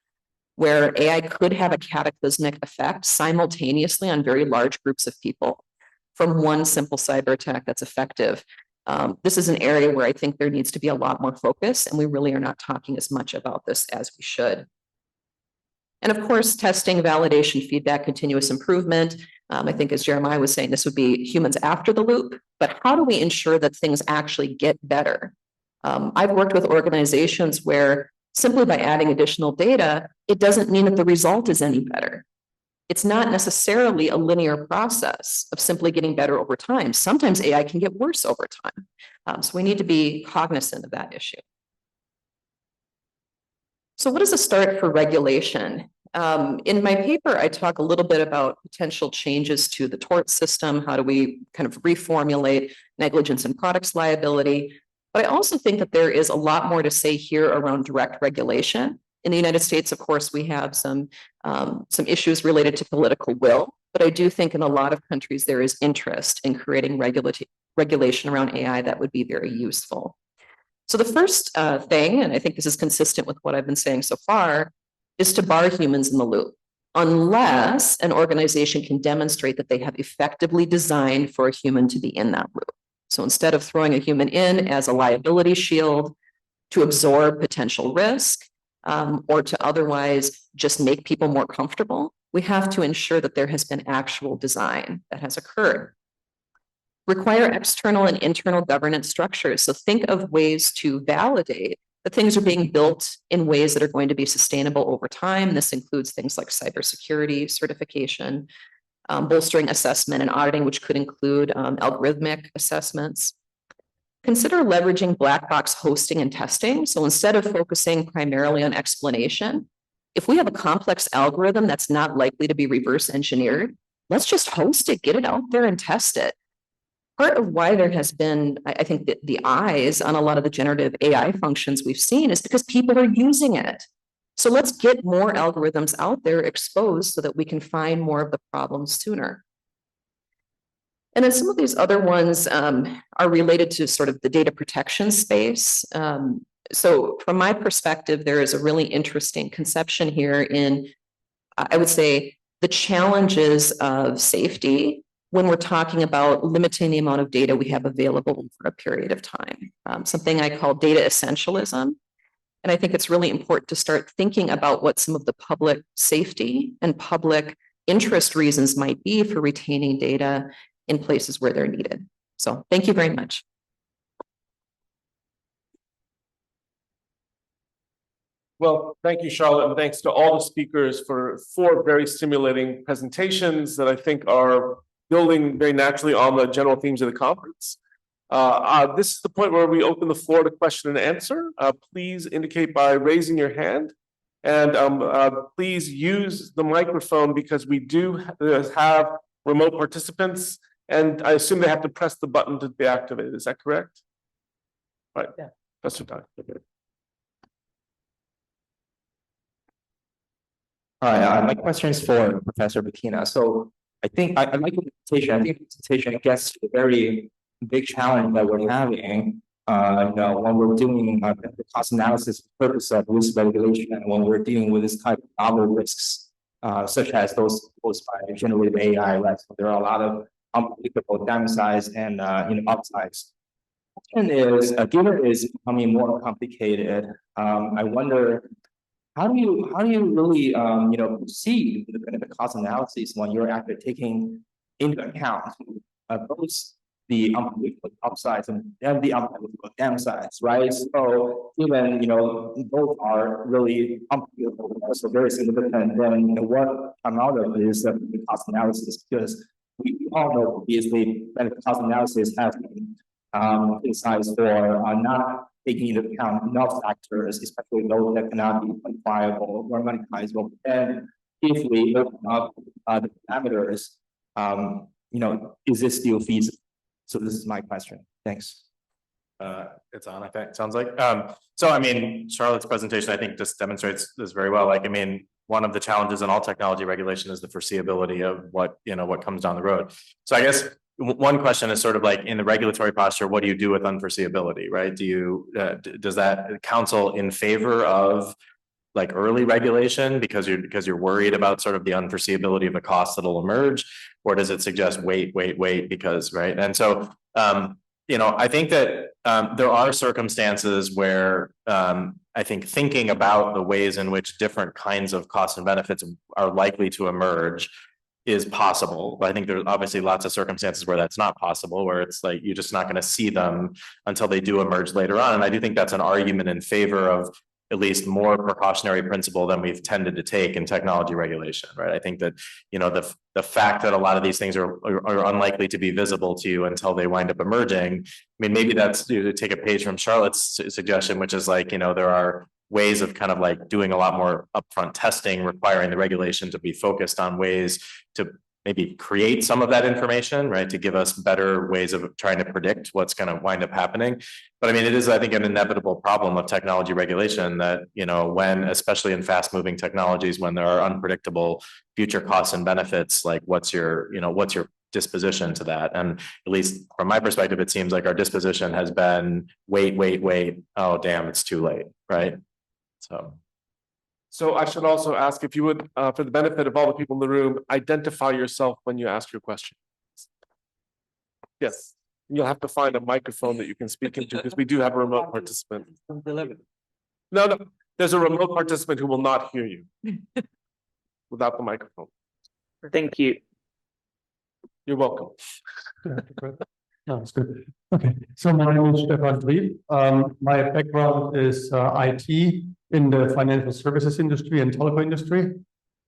[SPEAKER 5] where AI could have a cataclysmic effect simultaneously on very large groups of people from one simple cyber attack that's effective. This is an area where I think there needs to be a lot more focus, and we really are not talking as much about this as we should. And of course, testing, validation, feedback, continuous improvement. I think as Jeremiah was saying, this would be humans after the loop, but how do we ensure that things actually get better? I've worked with organizations where simply by adding additional data, it doesn't mean that the result is any better. It's not necessarily a linear process of simply getting better over time. Sometimes AI can get worse over time. So we need to be cognizant of that issue. So what is a start for regulation? In my paper, I talk a little bit about potential changes to the tort system. How do we kind of reformulate negligence and products liability? But I also think that there is a lot more to say here around direct regulation. In the United States, of course, we have some issues related to political will, but I do think in a lot of countries there is interest in creating regulation around AI that would be very useful. So the first thing, and I think this is consistent with what I've been saying so far, is to bar humans in the loop, unless an organization can demonstrate that they have effectively designed for a human to be in that loop. So instead of throwing a human in as a liability shield to absorb potential risk, or to otherwise just make people more comfortable, we have to ensure that there has been actual design that has occurred. Require external and internal governance structures. So think of ways to validate that things are being built in ways that are going to be sustainable over time. This includes things like cybersecurity certification, bolstering assessment and auditing, which could include algorithmic assessments. Consider leveraging black box hosting and testing. So instead of focusing primarily on explanation, if we have a complex algorithm that's not likely to be reverse engineered, let's just host it, get it out there and test it. Part of why there has been, I think, the eyes on a lot of the generative AI functions we've seen is because people are using it. So let's get more algorithms out there exposed so that we can find more of the problems sooner. And then some of these other ones are related to sort of the data protection space. So from my perspective, there is a really interesting conception here in, I would say, the challenges of safety when we're talking about limiting the amount of data we have available for a period of time, something I call data essentialism. And I think it's really important to start thinking about what some of the public safety and public interest reasons might be for retaining data in places where they're needed. So thank you very much.
[SPEAKER 1] Well, thank you, Charlotte, and thanks to all the speakers for 4 very stimulating presentations that I think are building very naturally on the general themes of the conference. This is the point where we open the floor to question and answer. Please indicate by raising your hand, and please use the microphone because we do have remote participants, and I assume they have to press the button to be activated. Is that correct? Right. Yeah. That's what
[SPEAKER 6] Hi, my question is for Professor McKenna. So I think I like the presentation. I think the presentation gets to a very big challenge that we're having. When we're doing the cost analysis for the purpose of risk regulation, and when we're dealing with this type of novel risks, such as those posed by generative AI, right? So there are a lot of unpredictable downsides and upsides. And given it is becoming more complicated, I wonder, how do you really proceed with the cost analysis when you're actually taking into account both the unpredictable upsides and the unpredictable downsides, right? So given both are really unpredictable, so very significant, then what come out of this the cost analysis? Because we all know obviously that the cost analysis has been criticized for not taking into account enough factors, especially those that cannot be quantifiable or monetizable. And if we open up the parameters, is this still feasible? So this is my question. Thanks.
[SPEAKER 2] It's on, I think, it sounds like. So I mean, Charlotte's presentation, I think, just demonstrates this very well. Like, I mean, one of the challenges in all technology regulation is the foreseeability of what comes down the road. So I guess one question is sort of like, in the regulatory posture, what do you do with unforeseeability, right? Does that counsel in favor of like early regulation because you're worried about sort of the unforeseeability of the costs that'll emerge, or does it suggest wait because, right? And so I think that there are circumstances where I think thinking about the ways in which different kinds of costs and benefits are likely to emerge is possible. But I think there's obviously lots of circumstances where that's not possible, where it's like you're just not going to see them until they do emerge later on. And I do think that's an argument in favor of at least more precautionary principle than we've tended to take in technology regulation, right? I think that, the fact that a lot of these things are unlikely to be visible to you until they wind up emerging. I mean, maybe that's to take a page from Charlotte's suggestion, which is like, there are ways of kind of like doing a lot more upfront testing, requiring the regulation to be focused on ways to maybe create some of that information, right? To give us better ways of trying to predict what's going to wind up happening. But I mean, it is, I think, an inevitable problem of technology regulation that, when, especially in fast moving technologies, when there are unpredictable future costs and benefits, like what's your disposition to that? And at least from my perspective, it seems like our disposition has been wait. Oh, damn, it's too late, right?
[SPEAKER 1] So I should also ask if you would, for the benefit of all the people in the room, identify yourself when you ask your question. Yes, you'll have to find a microphone that you can speak into because we do have a remote participant. No, there's a remote participant who will not hear you without the microphone.
[SPEAKER 3] Thank you.
[SPEAKER 1] You're welcome.
[SPEAKER 7] No, it's good. Okay, so my name is Stefan Drieb. My background is IT in the financial services industry and telecom industry.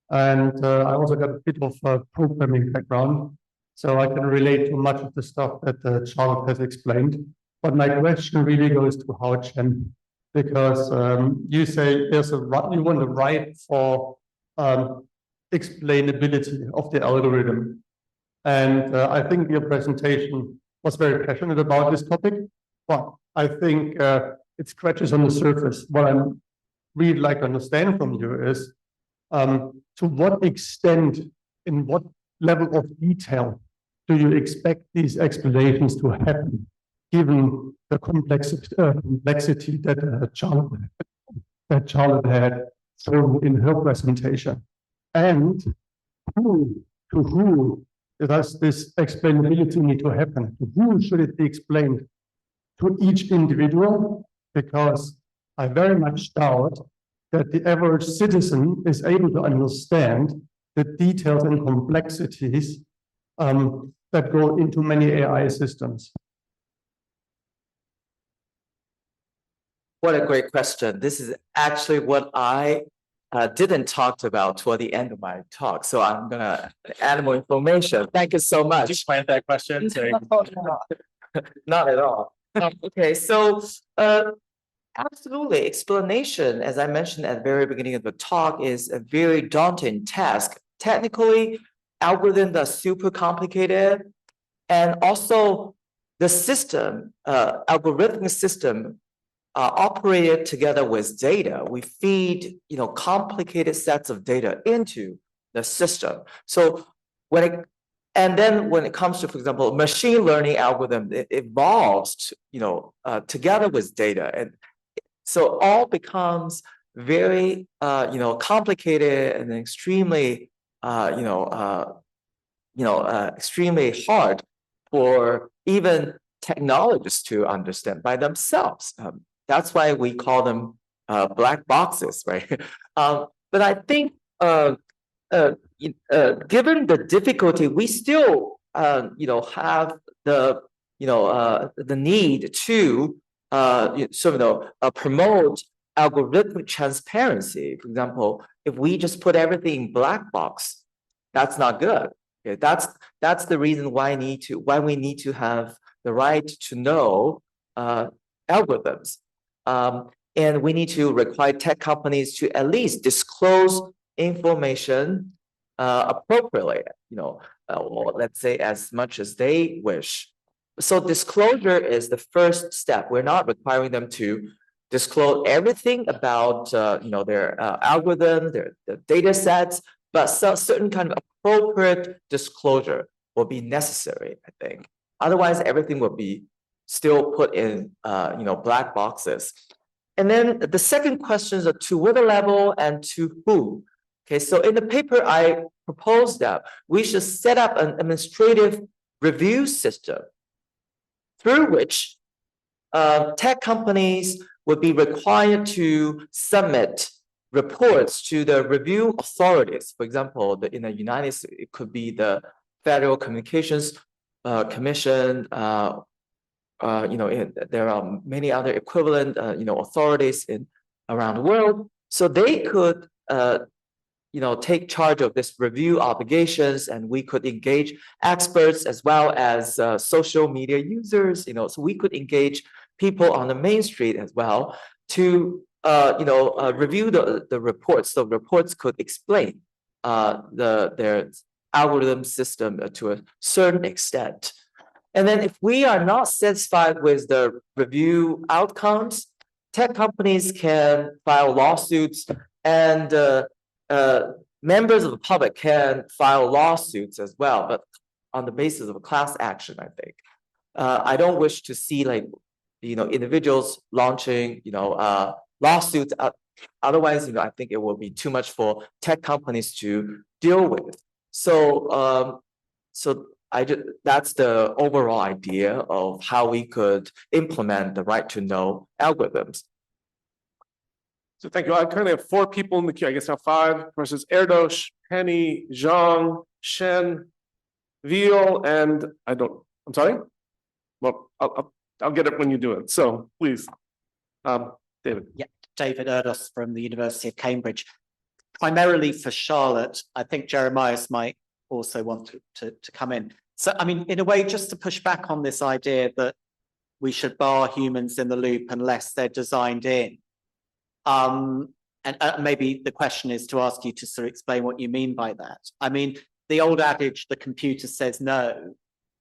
[SPEAKER 7] And I also got a bit of a programming background. So I can relate to much of the stuff that Charlotte has explained. But my question really goes to Haochen, because you say you want the right for explainability of the algorithm. And I think your presentation was very passionate about this topic, but I think it scratches on the surface. What I'm really like to understand from you is to what extent, in what level of detail do you expect these explanations to happen, given the complexity that Charlotte had shown in her presentation, and to who does this explainability need to happen? To whom should it be explained? To each individual? Because I very much doubt that the average citizen is able to understand the details and complexities that go into many AI systems.
[SPEAKER 4] What a great question. This is actually what I didn't talk about toward the end of my talk. So I'm going to add more information. Thank you so much.
[SPEAKER 2] Did you plant that question?
[SPEAKER 4] Not at all. Okay, so absolutely. Explanation, as I mentioned at the very beginning of the talk, is a very daunting task. Technically, algorithms are super complicated. And also the system, algorithmic system, operated together with data. We feed, complicated sets of data into the system. So when it comes to, for example, machine learning algorithm, it evolves, together with data, and so all becomes very, complicated and extremely, extremely hard for even technologists to understand by themselves. That's why we call them black boxes, right? But I think, given the difficulty, we still, have the, the need to, promote algorithmic transparency. For example, if we just put everything in black box, that's not good. Okay? That's the reason why we need to have the right to know algorithms. And we need to require tech companies to at least disclose information appropriately, or let's say as much as they wish. So disclosure is the first step. We're not requiring them to disclose everything about their algorithm, their data sets, but certain kind of appropriate disclosure will be necessary, I think. Otherwise, everything will be still put in black boxes. And then the second question is to what level and to whom. Okay, so in the paper, I proposed that we should set up an administrative review system through which tech companies would be required to submit reports to the review authorities. For example, in the United States, it could be the Federal Communications Commission. There are many other equivalent, authorities around the world. So they could, take charge of this review obligations, and we could engage experts as well as social media users. So we could engage people on the main street as well to, review the reports. So reports could explain their algorithm system to a certain extent. And then if we are not satisfied with the review outcomes, tech companies can file lawsuits, and members of the public can file lawsuits as well, but on the basis of a class action, I think. I don't wish to see individuals launching, lawsuits. Otherwise, I think it will be too much for tech companies to deal with. So, that's the overall idea of how we could implement the right to know algorithms.
[SPEAKER 1] So thank you. I currently have 4 people in the queue. I guess now 5. Professors Erdos, Penny, Zhang, Shen, Veal, and I'm sorry? Well, I'll get it when you do it. So please, David.
[SPEAKER 8] Yeah, David Erdos from the University of Cambridge. Primarily for Charlotte, I think Jeremias might also want to come in. So, I mean, in a way, just to push back on this idea that we should bar humans in the loop unless they're designed in. And maybe the question is to ask you to sort of explain what you mean by that. I mean, the old adage, the computer says no,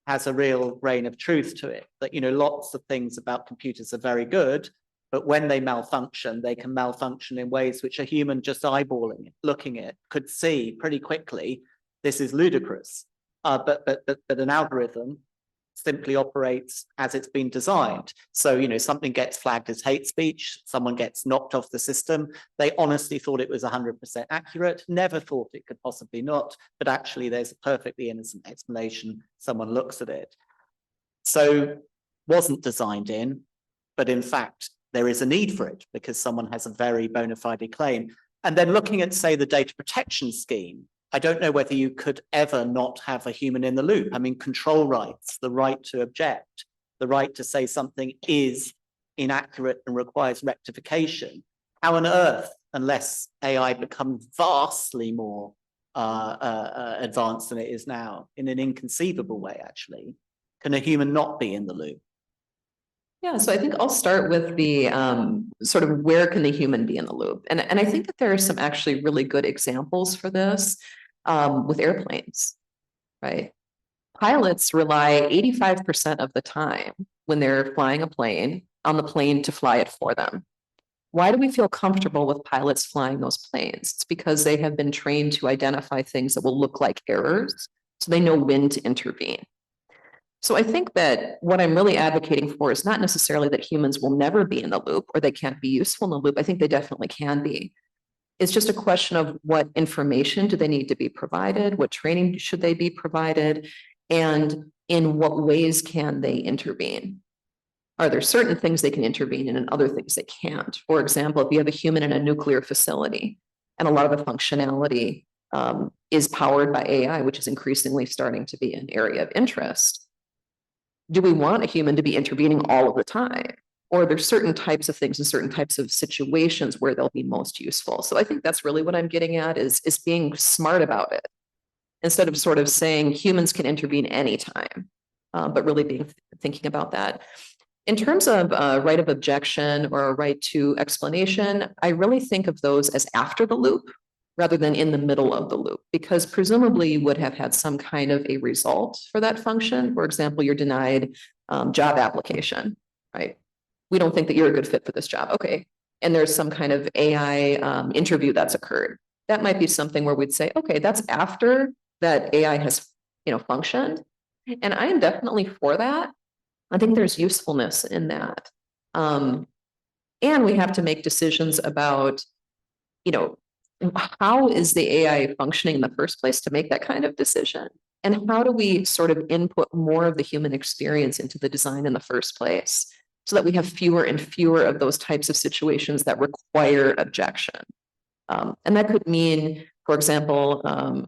[SPEAKER 8] has a real grain of truth to it. That, lots of things about computers are very good, but when they malfunction, they can malfunction in ways which a human just eyeballing it, looking at, could see pretty quickly. This is ludicrous. But an algorithm simply operates as it's been designed. So, something gets flagged as hate speech, someone gets knocked off the system. They honestly thought it was 100% accurate, never thought it could possibly not, but actually there's a perfectly innocent explanation. Someone looks at it. So wasn't designed in, but in fact, there is a need for it because someone has a very bona fide claim. And then looking at, say, the data protection scheme, I don't know whether you could ever not have a human in the loop. I mean, control rights, the right to object, the right to say something is inaccurate and requires rectification. How on earth, unless AI becomes vastly more advanced than it is now, in an inconceivable way, actually, can a human not be in the loop?
[SPEAKER 5] Yeah, so I think I'll start with the sort of where can the human be in the loop? And I think that there are some actually really good examples for this with airplanes, right? Pilots rely 85% of the time when they're flying a plane on the plane to fly it for them. Why do we feel comfortable with pilots flying those planes? It's because they have been trained to identify things that will look like errors, so they know when to intervene. So I think that what I'm really advocating for is not necessarily that humans will never be in the loop or they can't be useful in the loop. I think they definitely can be. It's just a question of what information do they need to be provided, what training should they be provided, and in what ways can they intervene? Are there certain things they can intervene in and other things they can't? For example, if you have a human in a nuclear facility and a lot of the functionality is powered by AI, which is increasingly starting to be an area of interest, do we want a human to be intervening all of the time? Or are there certain types of things and certain types of situations where they'll be most useful? So I think that's really what I'm getting at is being smart about it. Instead of sort of saying humans can intervene anytime, but really thinking about that. In terms of right of objection or right to explanation, I really think of those as after the loop. rather than in the middle of the loop, because presumably you would have had some kind of a result for that function. For example, you're denied job application, right? We don't think that you're a good fit for this job. Okay. And there's some kind of AI interview that's occurred. That might be something where we'd say, okay, that's after that AI has, functioned. And I am definitely for that. I think there's usefulness in that. And we have to make decisions about, how is the AI functioning in the first place to make that kind of decision? And how do we sort of input more of the human experience into the design in the first place so that we have fewer and fewer of those types of situations that require objection? And that could mean, for example,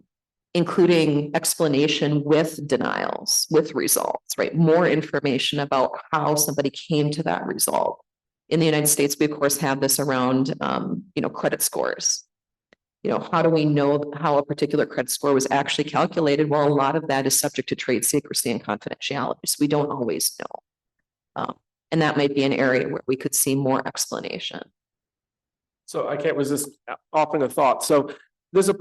[SPEAKER 5] including explanation with denials, with results, right? More information about how somebody came to that result. In the United States, we of course have this around, credit scores. How do we know how a particular credit score was actually calculated? Well, a lot of that is subject to trade secrecy and confidentiality. So we don't always know. And that might be an area where we could see more explanation.
[SPEAKER 1] So I can't resist offering a thought. So there's a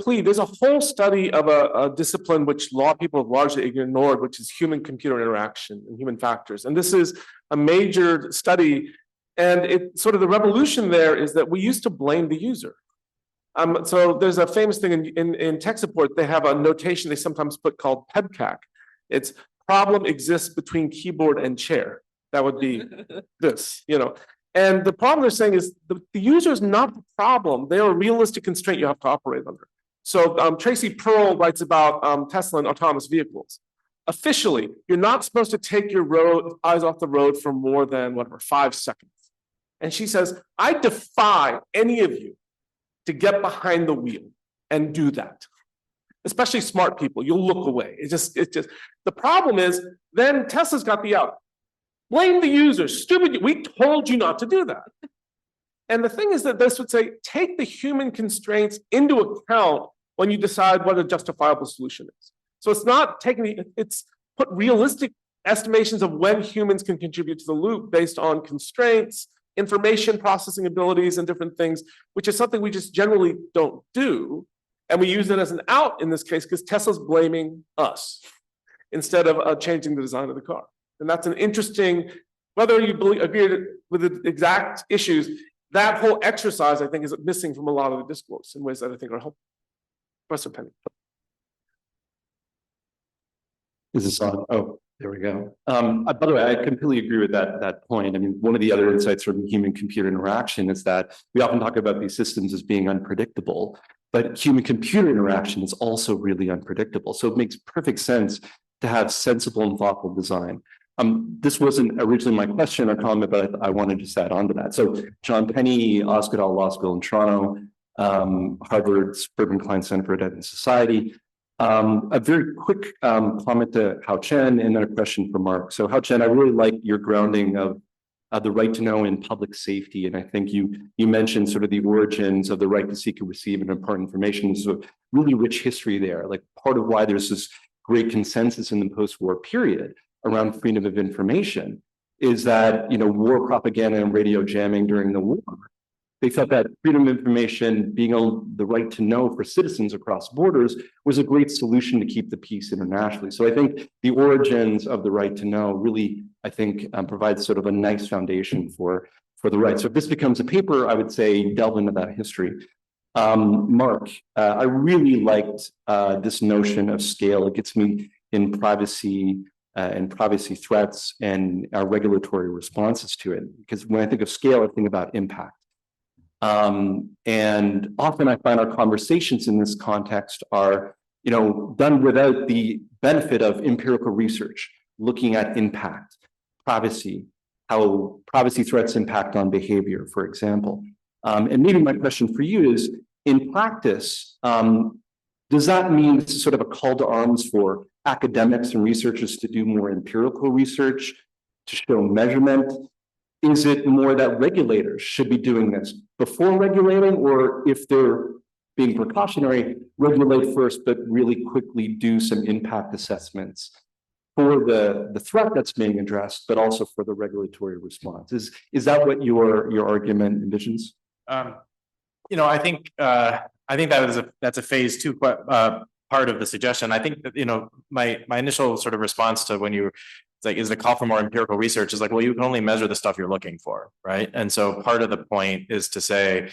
[SPEAKER 1] whole study of a discipline which law people have largely ignored, which is human-computer interaction and human factors. And this is a major study. And it sort of the revolution there is that we used to blame the user. So there's a famous thing in tech support, they have a notation they sometimes put called PEBCAC. It's problem exists between keyboard and chair. That would be this, And the problem they're saying is the user is not the problem. They are a realistic constraint you have to operate under. So Tracy Pearl writes about Tesla and autonomous vehicles. Officially, you're not supposed to take your eyes off the road for more than 5 seconds. And she says, I defy any of you to get behind the wheel and do that. Especially smart people, you'll look away. It's just the problem is then Tesla's got the out. Blame the user, stupid, we told you not to do that. And the thing is that this would say, take the human constraints into account when you decide what a justifiable solution is. So it's not it's put realistic estimations of when humans can contribute to the loop based on constraints, information processing abilities, and different things, which is something we just generally don't do. And we use it as an out in this case because Tesla's blaming us instead of changing the design of the car. And that's an interesting, whether you agree with the exact issues, that whole exercise, I think, is missing from a lot of the discourse in ways that I think are helpful. Professor Penny.
[SPEAKER 9] Is this on? Oh, there we go. By the way, I completely agree with that point. I mean, one of the other insights from human-computer interaction is that we often talk about these systems as being unpredictable, but human-computer interaction is also really unpredictable. So it makes perfect sense to have sensible and thoughtful design. This wasn't originally my question or comment, but I wanted to just add on to that. So John Penny, Osgood Law School in Toronto, Harvard's Urban Klein Center for Debt and Society. A very quick comment to Haochen and then a question for Mark. So Haochen, I really like your grounding of the right to know in public safety. And I think you mentioned sort of the origins of the right to seek and receive and impart information. So really rich history there. Like part of why there's this great consensus in the post-war period around freedom of information is that, war propaganda and radio jamming during the war, they felt that freedom of information, being the right to know for citizens across borders, was a great solution to keep the peace internationally. So I think the origins of the right to know really, I think, provides sort of a nice foundation for the right. So if this becomes a paper, I would say delve into that history. Mark, I really liked this notion of scale. It gets me in privacy and privacy threats and our regulatory responses to it. Because when I think of scale, I think about impact. And often I find our conversations in this context are, done without the benefit of empirical research, looking at impact, privacy, how privacy threats impact on behavior, for example. And maybe my question for you is, in practice, does that mean this is sort of a call to arms for academics and researchers to do more empirical research, to show measurement? Is it more that regulators should be doing this before regulating, or if they're being precautionary, regulate first, but really quickly do some impact assessments for the threat that's being addressed, but also for the regulatory response? Is that what your argument envisions?
[SPEAKER 2] I think I think that's a phase two part of the suggestion. I think that, you know, my initial sort of response to when you, it's like, is the call for more empirical research is like, well, you can only measure the stuff you're looking for, right? And so part of the point is to say,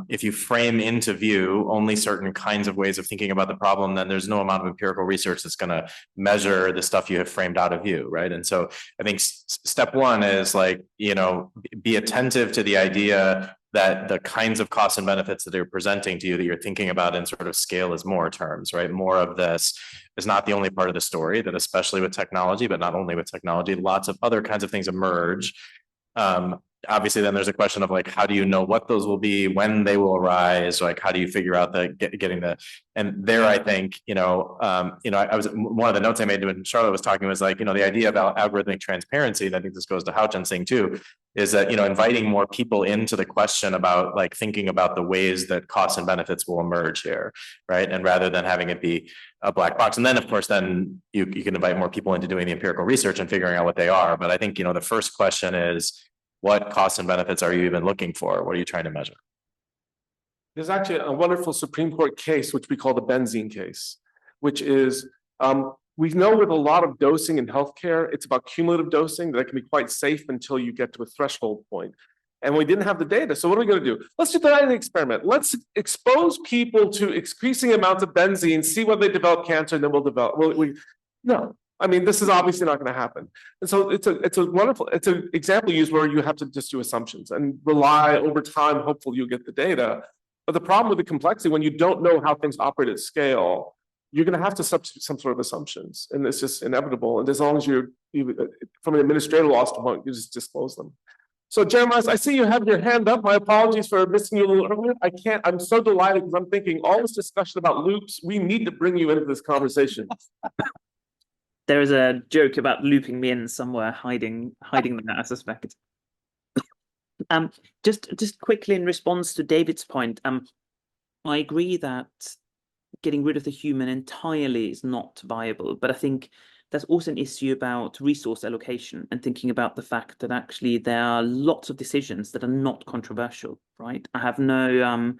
[SPEAKER 2] if you frame into view only certain kinds of ways of thinking about the problem, then there's no amount of empirical research that's going to measure the stuff you have framed out of view, right? And so I think step one is like, you know, be attentive to the idea that the kinds of costs and benefits that they're presenting to you, that you're thinking about in sort of scale as more terms, right? More of this is not the only part of the story, that especially with technology, but not only with technology, lots of other kinds of things emerge. Obviously, then there's a question of like, how do you know what those will be, when they will arise? Like, how do you figure out getting the, and there, I think, I was, one of the notes I made when Charlotte was talking was like, you know, the idea about algorithmic transparency, and I think this goes to Haochen's thing too, is that, you know, inviting more people into the question about like thinking about the ways that costs and benefits will emerge here, right? And rather than having it be a black box. And then of course, then you can invite more people into doing the empirical research and figuring out what they are. But I think, you know, the first question is, what costs and benefits are you even looking for? What are you trying to measure?
[SPEAKER 1] There's actually a wonderful Supreme Court case, which we call the benzene case, which is, we know with a lot of dosing in healthcare, it's about cumulative dosing that can be quite safe until you get to a threshold point. And we didn't have the data. So what are we going to do? Let's do the experiment. Let's expose people to increasing amounts of benzene, see whether they develop cancer, and then we'll develop. No. I mean, this is obviously not going to happen. And so it's an example used where you have to just do assumptions and rely over time, hopefully you'll get the data. But the problem with the complexity, when you don't know how things operate at scale, you're going to have to substitute some sort of assumptions. And it's just inevitable. And as long as you from an administrative law standpoint, you just disclose them. So Jeremias, I see you have your hand up. My apologies for missing you a little earlier. I'm so delighted because I'm thinking all this discussion about loops, we need to bring you into this conversation.
[SPEAKER 3] There is a joke about looping me in somewhere, hiding that, I suspect. Just quickly in response to David's point, I agree that getting rid of the human entirely is not viable, but I think there's also an issue about resource allocation and thinking about the fact that actually there are lots of decisions that are not controversial, right? I have no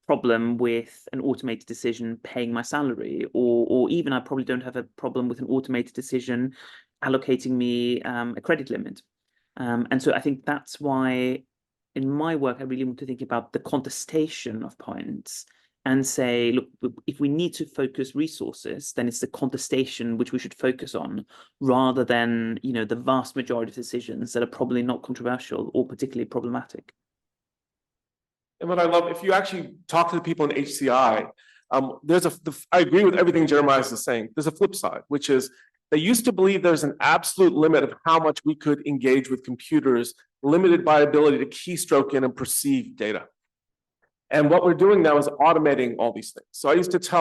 [SPEAKER 3] problem with an automated decision paying my salary, or even I probably don't have a problem with an automated decision allocating me a credit limit. And so I think that's why in my work, I really want to think about the contestation of points and say, look, if we need to focus resources, then it's the contestation which we should focus on rather than, you know, the vast majority of decisions that are probably not controversial or particularly problematic.
[SPEAKER 1] And what I love, if you actually talk to the people in HCI, I agree with everything Jeremias is saying. There's a flip side, which is they used to believe there's an absolute limit of how much we could engage with computers, limited by ability to keystroke in and perceive data. And what we're doing now is automating all these things. So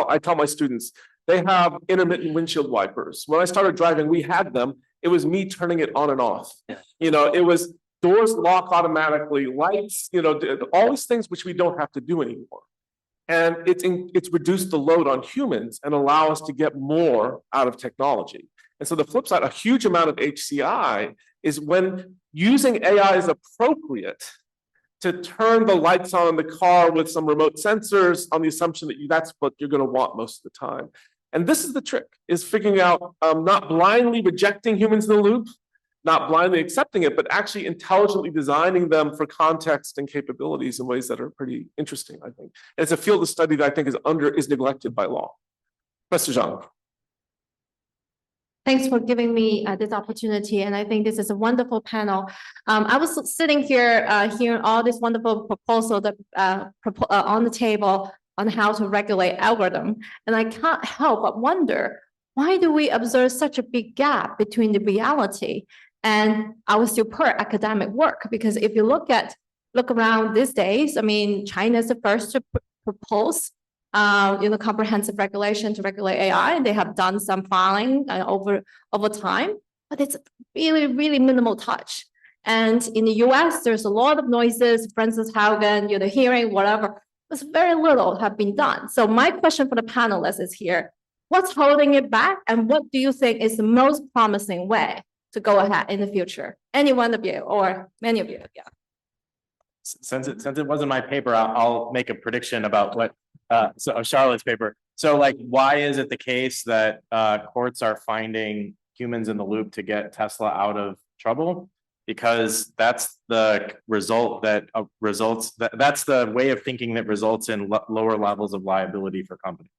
[SPEAKER 1] I tell my students, they have intermittent windshield wipers. When I started driving, we had them. It was me turning it on and off. You know, it was doors lock automatically, lights, you know, all these things which we don't have to do anymore. And it's reduced the load on humans and allow us to get more out of technology. And so the flip side, a huge amount of HCI is when using AI is appropriate to turn the lights on in the car with some remote sensors on the assumption that that's what you're going to want most of the time. And this is the trick, is figuring out not blindly rejecting humans in the loop, not blindly accepting it, but actually intelligently designing them for context and capabilities in ways that are pretty interesting, I think. And it's a field of study that I think is neglected by law. Professor Zhang.
[SPEAKER 10] Thanks for giving me this opportunity, and I think this is a wonderful panel. I was sitting here hearing all these wonderful proposals that on the table on how to regulate algorithm, and I can't help but wonder, why do we observe such a big gap between the reality and our super academic work? Because if you look around these days, I mean, China is the first to propose comprehensive regulation to regulate AI, and they have done some filing over time, but it's really, really minimal touch. And in the US, there's a lot of noises, for instance, Haochen, the hearing, whatever, but very little have been done. So my question for the panelists is here, what's holding it back, and what do you think is the most promising way to go ahead in the future? Any one of you or many of you, yeah.
[SPEAKER 2] since it wasn't my paper, I'll make a prediction about what Charlotte's paper. So like, why is it the case that courts are finding humans in the loop to get Tesla out of trouble? Because that's the result that that's the way of thinking that results in lower levels of liability for companies,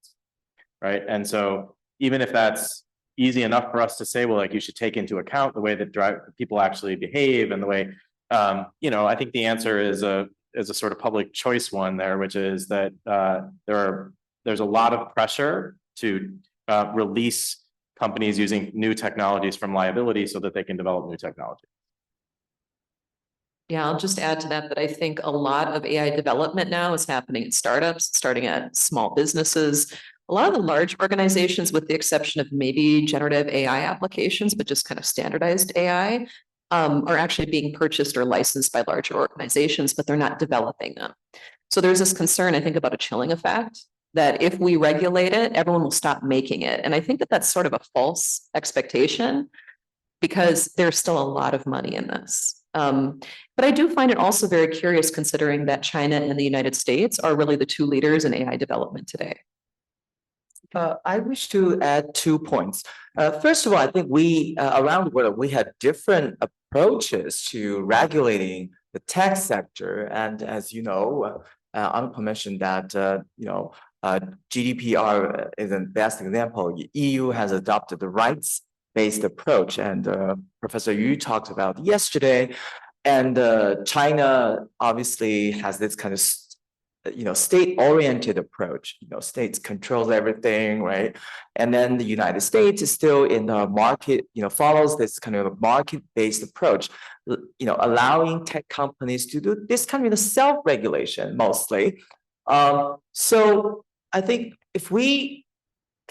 [SPEAKER 2] right? And so even if that's easy enough for us to say, well, like you should take into account the way that people actually behave and the way, I think the answer is a sort of public choice one there, which is that there's a lot of pressure to release companies using new technologies from liability so that they can develop new technology.
[SPEAKER 5] Yeah, I'll just add to that I think a lot of AI development now is happening in startups, starting at small businesses. A lot of the large organizations, with the exception of maybe generative AI applications, but just kind of standardized AI, are actually being purchased or licensed by larger organizations, but they're not developing them. So there's this concern, I think, about a chilling effect, that if we regulate it, everyone will stop making it. And I think that that's sort of a false expectation, because there's still a lot of money in this. But I do find it also very curious, considering that China and the United States are really the two leaders in AI development today.
[SPEAKER 4] I wish to add 2 points. First of all, I think we around the world, we had different approaches to regulating the tech sector. And as you know, Anupam mentioned that, GDPR is the best example. EU has adopted the rights-based approach, and Professor Yu talked about yesterday. And China obviously has this kind of state-oriented approach. States controls everything, right? And then the United States is still in the market, follows this kind of market-based approach, allowing tech companies to do this kind of self-regulation mostly. So I think if we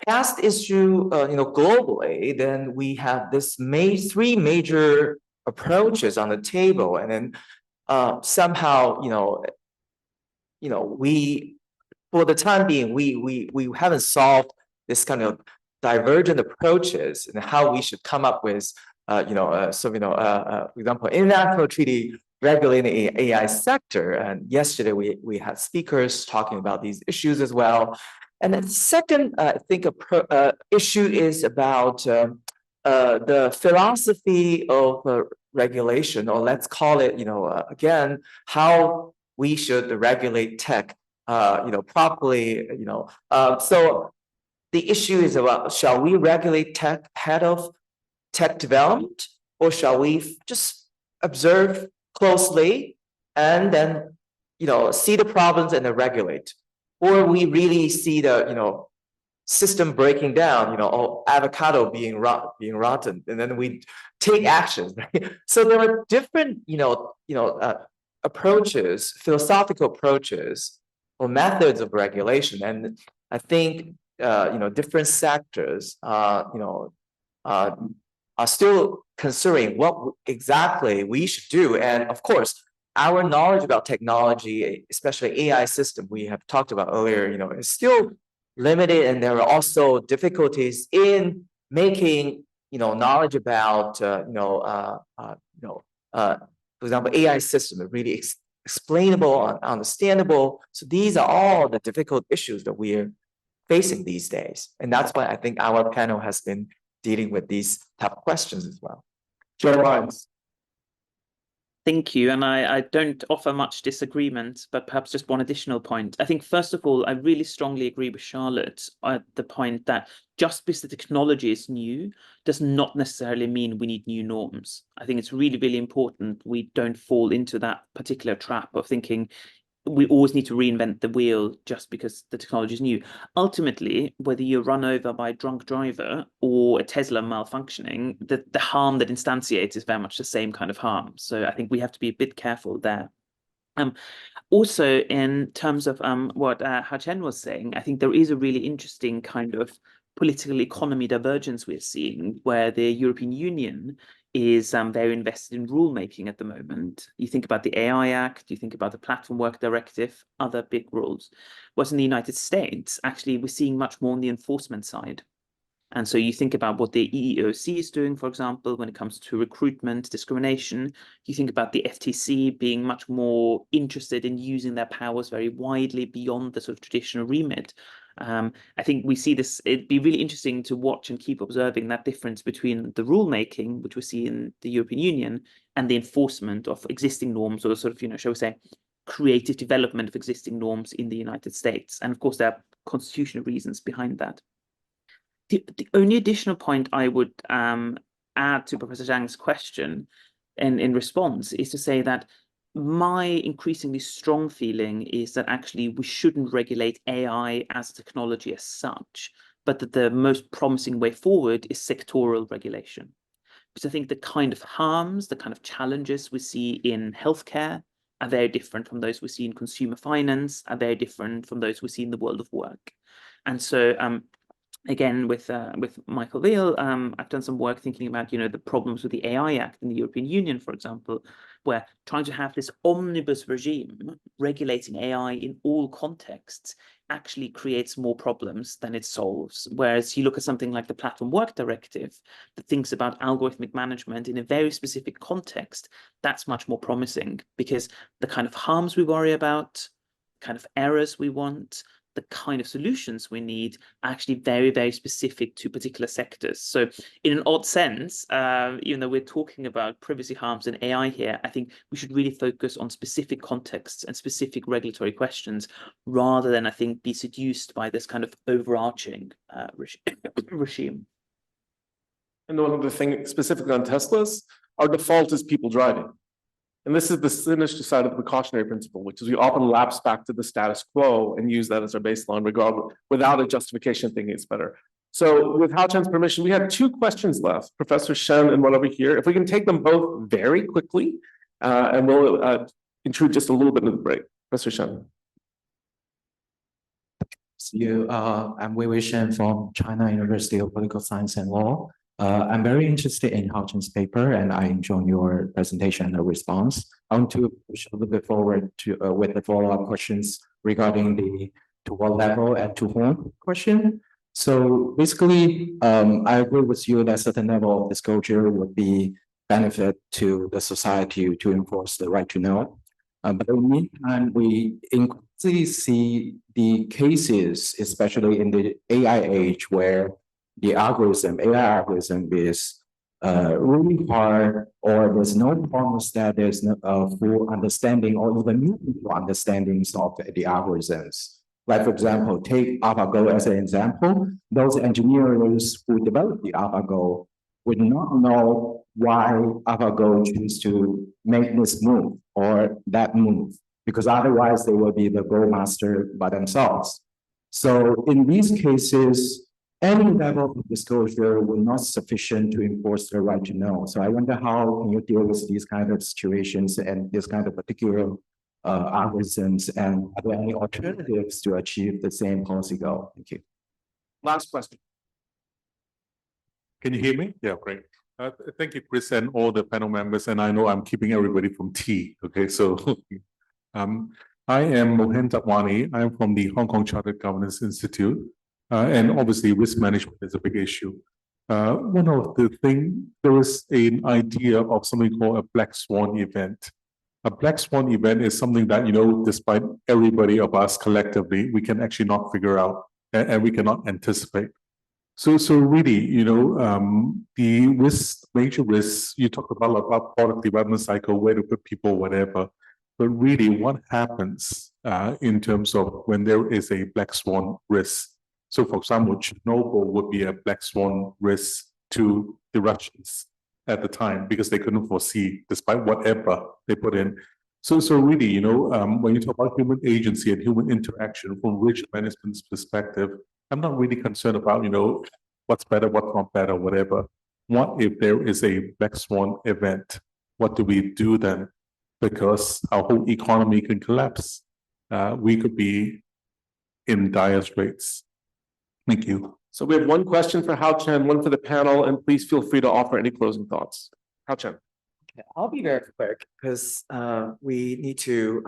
[SPEAKER 4] cast issue, globally, then we have this three major approaches on the table, and then somehow, we, for the time being, we haven't solved this kind of divergent approaches and how we should come up with, for example, international treaty regulating the AI sector. And yesterday we had speakers talking about these issues as well. And then second, I think issue is about the philosophy of regulation, or let's call it, again, how we should regulate tech, properly, So the issue is about, shall we regulate tech ahead of tech development, or shall we just observe closely and then, see the problems and then regulate? Or we really see the, system breaking down, avocado being rotten, and then we take action, right? So there are different, approaches, philosophical approaches or methods of regulation. And I think, different sectors, are still considering what exactly we should do. And of course, our knowledge about technology, especially AI system we have talked about earlier, is still limited. And there are also difficulties in making, knowledge about, for example, AI system is really explainable and understandable. So these are all the difficult issues that we're facing these days. And that's why I think our panel has been dealing with these tough questions as well.
[SPEAKER 9] Jeremias.
[SPEAKER 3] Thank you. And I don't offer much disagreement, but perhaps just one additional point. I think, first of all, I really strongly agree with Charlotte at the point that just because the technology is new does not necessarily mean we need new norms. I think it's really, really important we don't fall into that particular trap of thinking we always need to reinvent the wheel just because the technology is new. Ultimately, whether you're run over by a drunk driver or a Tesla malfunctioning, the harm that instantiates is very much the same kind of harm. So I think we have to be a bit careful there. Also, in terms of what Haochen was saying, I think there is a really interesting kind of political economy divergence we're seeing, where the European Union is very invested in rulemaking at the moment. You think about the AI Act, you think about the Platform Work Directive, other big rules. Whereas in the United States, actually, we're seeing much more on the enforcement side. And so you think about what the EEOC is doing, for example, when it comes to recruitment, discrimination. You think about the FTC being much more interested in using their powers very widely beyond the sort of traditional remit. I think we see this, it'd be really interesting to watch and keep observing that difference between the rulemaking, which we see in the European Union, and the enforcement of existing norms, or sort of, shall we say, creative development of existing norms in the United States. And of course, there are constitutional reasons behind that. The only additional point I would add to Professor Zhang's question in response is to say that my increasingly strong feeling is that actually we shouldn't regulate AI as a technology as such, but that the most promising way forward is sectoral regulation. Because I think the kind of harms, the kind of challenges we see in healthcare are very different from those we see in consumer finance, are very different from those we see in the world of work. And so again, with Michael Veal, I've done some work thinking about, the problems with the AI Act in the European Union, for example, where trying to have this omnibus regime regulating AI in all contexts actually creates more problems than it solves. Whereas you look at something like the Platform Work Directive that thinks about algorithmic management in a very specific context, that's much more promising, because the kind of harms we worry about, kind of errors we want, the kind of solutions we need are actually very, very specific to particular sectors. So in an odd sense, even though we're talking about privacy harms in AI here, I think we should really focus on specific contexts and specific regulatory questions, rather than, I think, be seduced by this kind of overarching regime.
[SPEAKER 1] And one other thing specifically on Teslas, our default is people driving. And this is the sinister side of the precautionary principle, which is we often lapse back to the status quo and use that as our baseline, regardless, without a justification thinking it's better. So with Haochen's permission, we have 2 questions left, Professor Shen and one over here. If we can take them both very quickly, and we'll intrude just a little bit into the break. Professor Shen.
[SPEAKER 6] I'm Wei Wei Shen from China University of Political Science and Law. I'm very interested in Haochen's paper, and I enjoyed your presentation and the response. I want to push a little bit forward to with the follow-up questions regarding the to what level and to whom question. So basically, I agree with you that certain level of disclosure would be benefit to the society to enforce the right to know. But in the meantime, we increasingly see the cases, especially in the AI age, where the AI algorithm is really hard, or there's no promise that there's no full understanding or even meaningful understandings of the algorithms. Like, for example, take AlphaGo as an example. Those engineers who developed the AlphaGo would not know why AlphaGo choose to make this move or that move, because otherwise they will be the Go master by themselves. So in these cases, any level of disclosure will not sufficient to enforce the right to know. So I wonder how can you deal with these kind of situations and this kind of particular algorithms, and are there any alternatives to achieve the same policy goal? Thank you.
[SPEAKER 1] Last question.
[SPEAKER 11] Can you hear me? Yeah, great. Thank you, Chris, and all the panel members. And I know I'm keeping everybody from tea. Okay, so I am Mohan Tatwani. I'm from the Hong Kong Chartered Governance Institute. And obviously risk management is a big issue. One of the things, there is an idea of something called a black swan event. A black swan event is something that, despite everybody of us collectively, we can actually not figure out and we cannot anticipate. So really, the risks, major risks, you talk about product development cycle, where to put people, whatever. But really what happens in terms of when there is a black swan risk? So, for example, Chernobyl would be a black swan risk to the Russians at the time because they couldn't foresee, despite whatever they put in. So really, when you talk about human agency and human interaction from risk management's perspective, I'm not really concerned about, what's better, what's not better, whatever. What if there is a black swan event? What do we do then? Because our whole economy can collapse. We could be in dire straits. Thank you.
[SPEAKER 1] So we have one question for Haochen, one for the panel, and please feel free to offer any closing thoughts. Haochen.
[SPEAKER 4] I'll be very quick because we need to,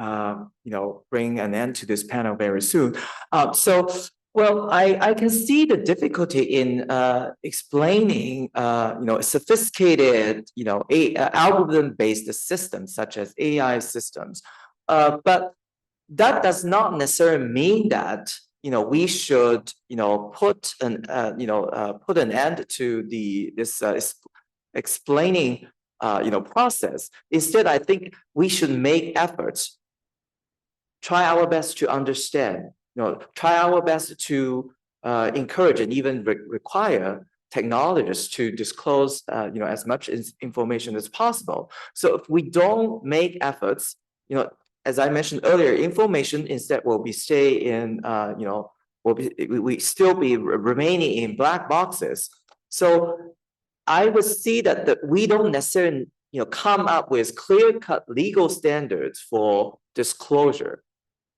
[SPEAKER 4] bring an end to this panel very soon. So Well, I can see the difficulty in explaining sophisticated algorithm-based systems such as AI systems, but that does not necessarily mean that we should put an end to this explaining process. Instead, I think we should make efforts, try our best to understand. Try our best to encourage and even require technologists to disclose, as much information as possible. So if we don't make efforts, as I mentioned earlier, information instead will be stay in, we still be remaining in black boxes. So I would see that we don't necessarily, come up with clear-cut legal standards for disclosure.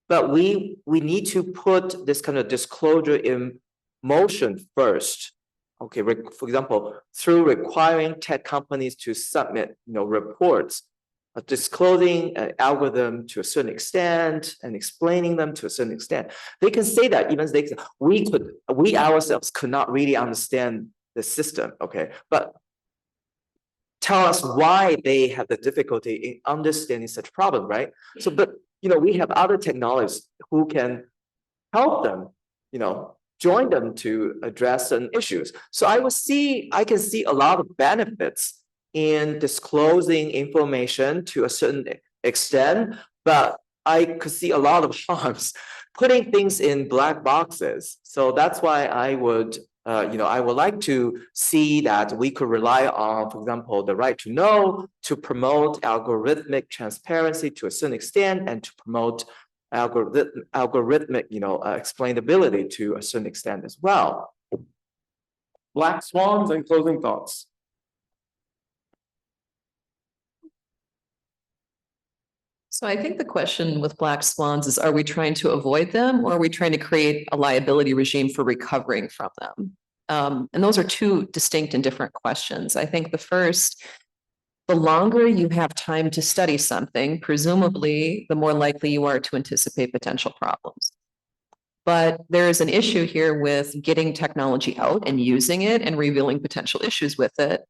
[SPEAKER 4] But we need to put this kind of disclosure in motion first. Okay, for example, through requiring tech companies to submit, reports, disclosing an algorithm to a certain extent and explaining them to a certain extent. They can say that even we ourselves could not really understand the system. Okay, but tell us why they have the difficulty in understanding such problem, right? So, but we have other technologists who can help them, join them to address certain issues. So I can see a lot of benefits in disclosing information to a certain extent, but I could see a lot of harms putting things in black boxes. So that's why I would like to see that we could rely on, for example, the right to know to promote algorithmic transparency to a certain extent and to promote algorithmic, explainability to a certain extent as well.
[SPEAKER 1] Black swans and closing thoughts.
[SPEAKER 5] So I think the question with black swans is, are we trying to avoid them or are we trying to create a liability regime for recovering from them? And those are two distinct and different questions. I think the first, the longer you have time to study something, presumably the more likely you are to anticipate potential problems. But there is an issue here with getting technology out and using it and revealing potential issues with it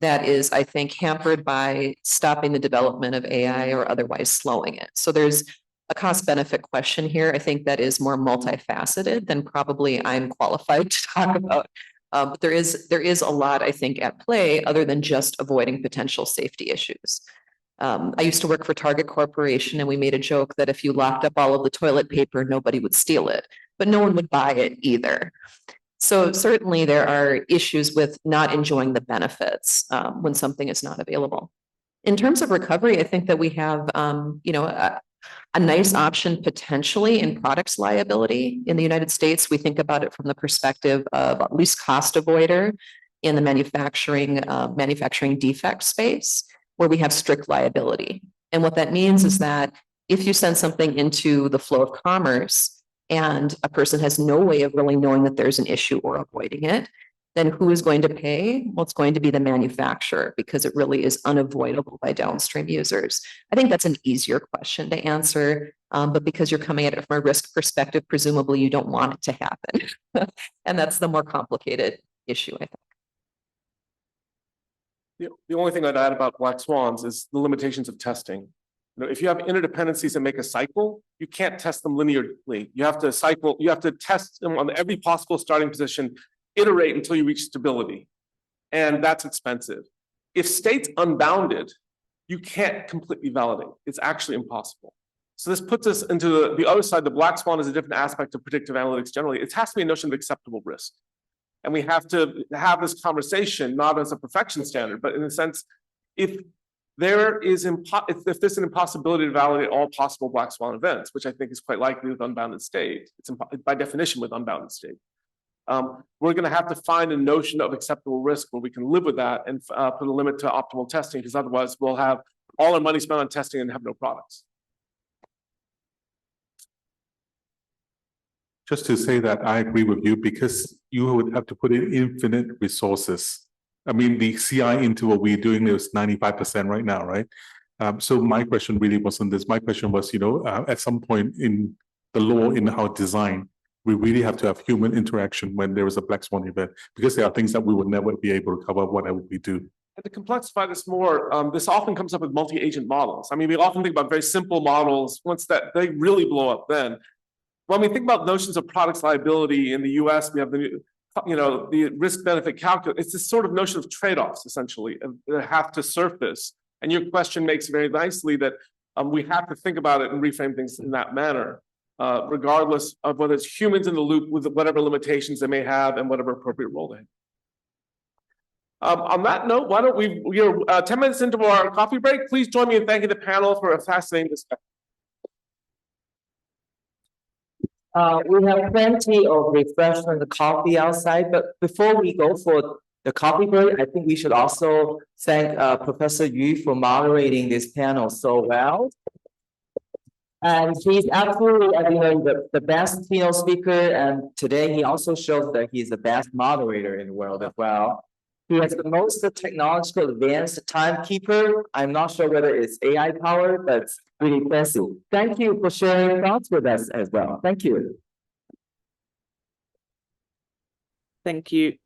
[SPEAKER 5] that is, I think, hampered by stopping the development of AI or otherwise slowing it. So there's a cost-benefit question here. I think that is more multifaceted than probably I'm qualified to talk about. But there is a lot, I think, at play other than just avoiding potential safety issues. I used to work for Target Corporation, and we made a joke that if you locked up all of the toilet paper, nobody would steal it, but no one would buy it either. So certainly there are issues with not enjoying the benefits when something is not available. In terms of recovery, I think that we have, a nice option potentially in products liability. In the United States, we think about it from the perspective of at least cost avoider in the manufacturing defect space, where we have strict liability. And what that means is that if you send something into the flow of commerce and a person has no way of really knowing that there's an issue or avoiding it, then who is going to pay? Well, it's going to be the manufacturer because it really is unavoidable by downstream users. I think that's an easier question to answer, but because you're coming at it from a risk perspective, presumably you don't want it to happen. And that's the more complicated issue, I think.
[SPEAKER 1] The only thing I'd add about black swans is the limitations of testing. If you have interdependencies that make a cycle, you can't test them linearly. You have to test them on every possible starting position, iterate until you reach stability. And that's expensive. If state's unbounded, you can't completely validate. It's actually impossible. So this puts us into the other side. The black swan is a different aspect of predictive analytics generally. It has to be a notion of acceptable risk. And we have to have this conversation, not as a perfection standard, but in a sense, if there's an impossibility to validate all possible black swan events, which I think is quite likely with unbounded state, it's by definition with unbounded state. We're going to have to find a notion of acceptable risk where we can live with that and put a limit to optimal testing, because otherwise we'll have all our money spent on testing and have no products.
[SPEAKER 11] Just to say that I agree with you, because you would have to put in infinite resources. I mean, the CI into what we're doing is 95% right now, right? So my question really wasn't this. My question was, at some point in the law, in how it's designed, we really have to have human interaction when there is a black swan event, because there are things that we would never be able to cover whatever we do.
[SPEAKER 1] And to complexify this more, this often comes up with multi-agent models. I mean, we often think about very simple models. Once that they really blow up, then when we think about notions of products liability in the US, we have the the risk-benefit calculus. It's this sort of notion of trade-offs essentially that have to surface. And your question makes very nicely that we have to think about it and reframe things in that manner, regardless of whether it's humans in the loop with whatever limitations they may have and whatever appropriate role they have. On that note, why don't we're 10 minutes into our coffee break. Please join me in thanking the panel for a fascinating discussion.
[SPEAKER 4] We have plenty of refreshment and coffee outside, but before we go for the coffee break, I think we should also thank Professor Yu for moderating this panel so well. And he's absolutely, as you know, the best keynote speaker, and today he also shows that he's the best moderator in the world as well. He has the most technological advanced timekeeper. I'm not sure whether it's AI powered, but it's really impressive. Thank you for sharing thoughts with us as well. Thank you.
[SPEAKER 3] Thank you.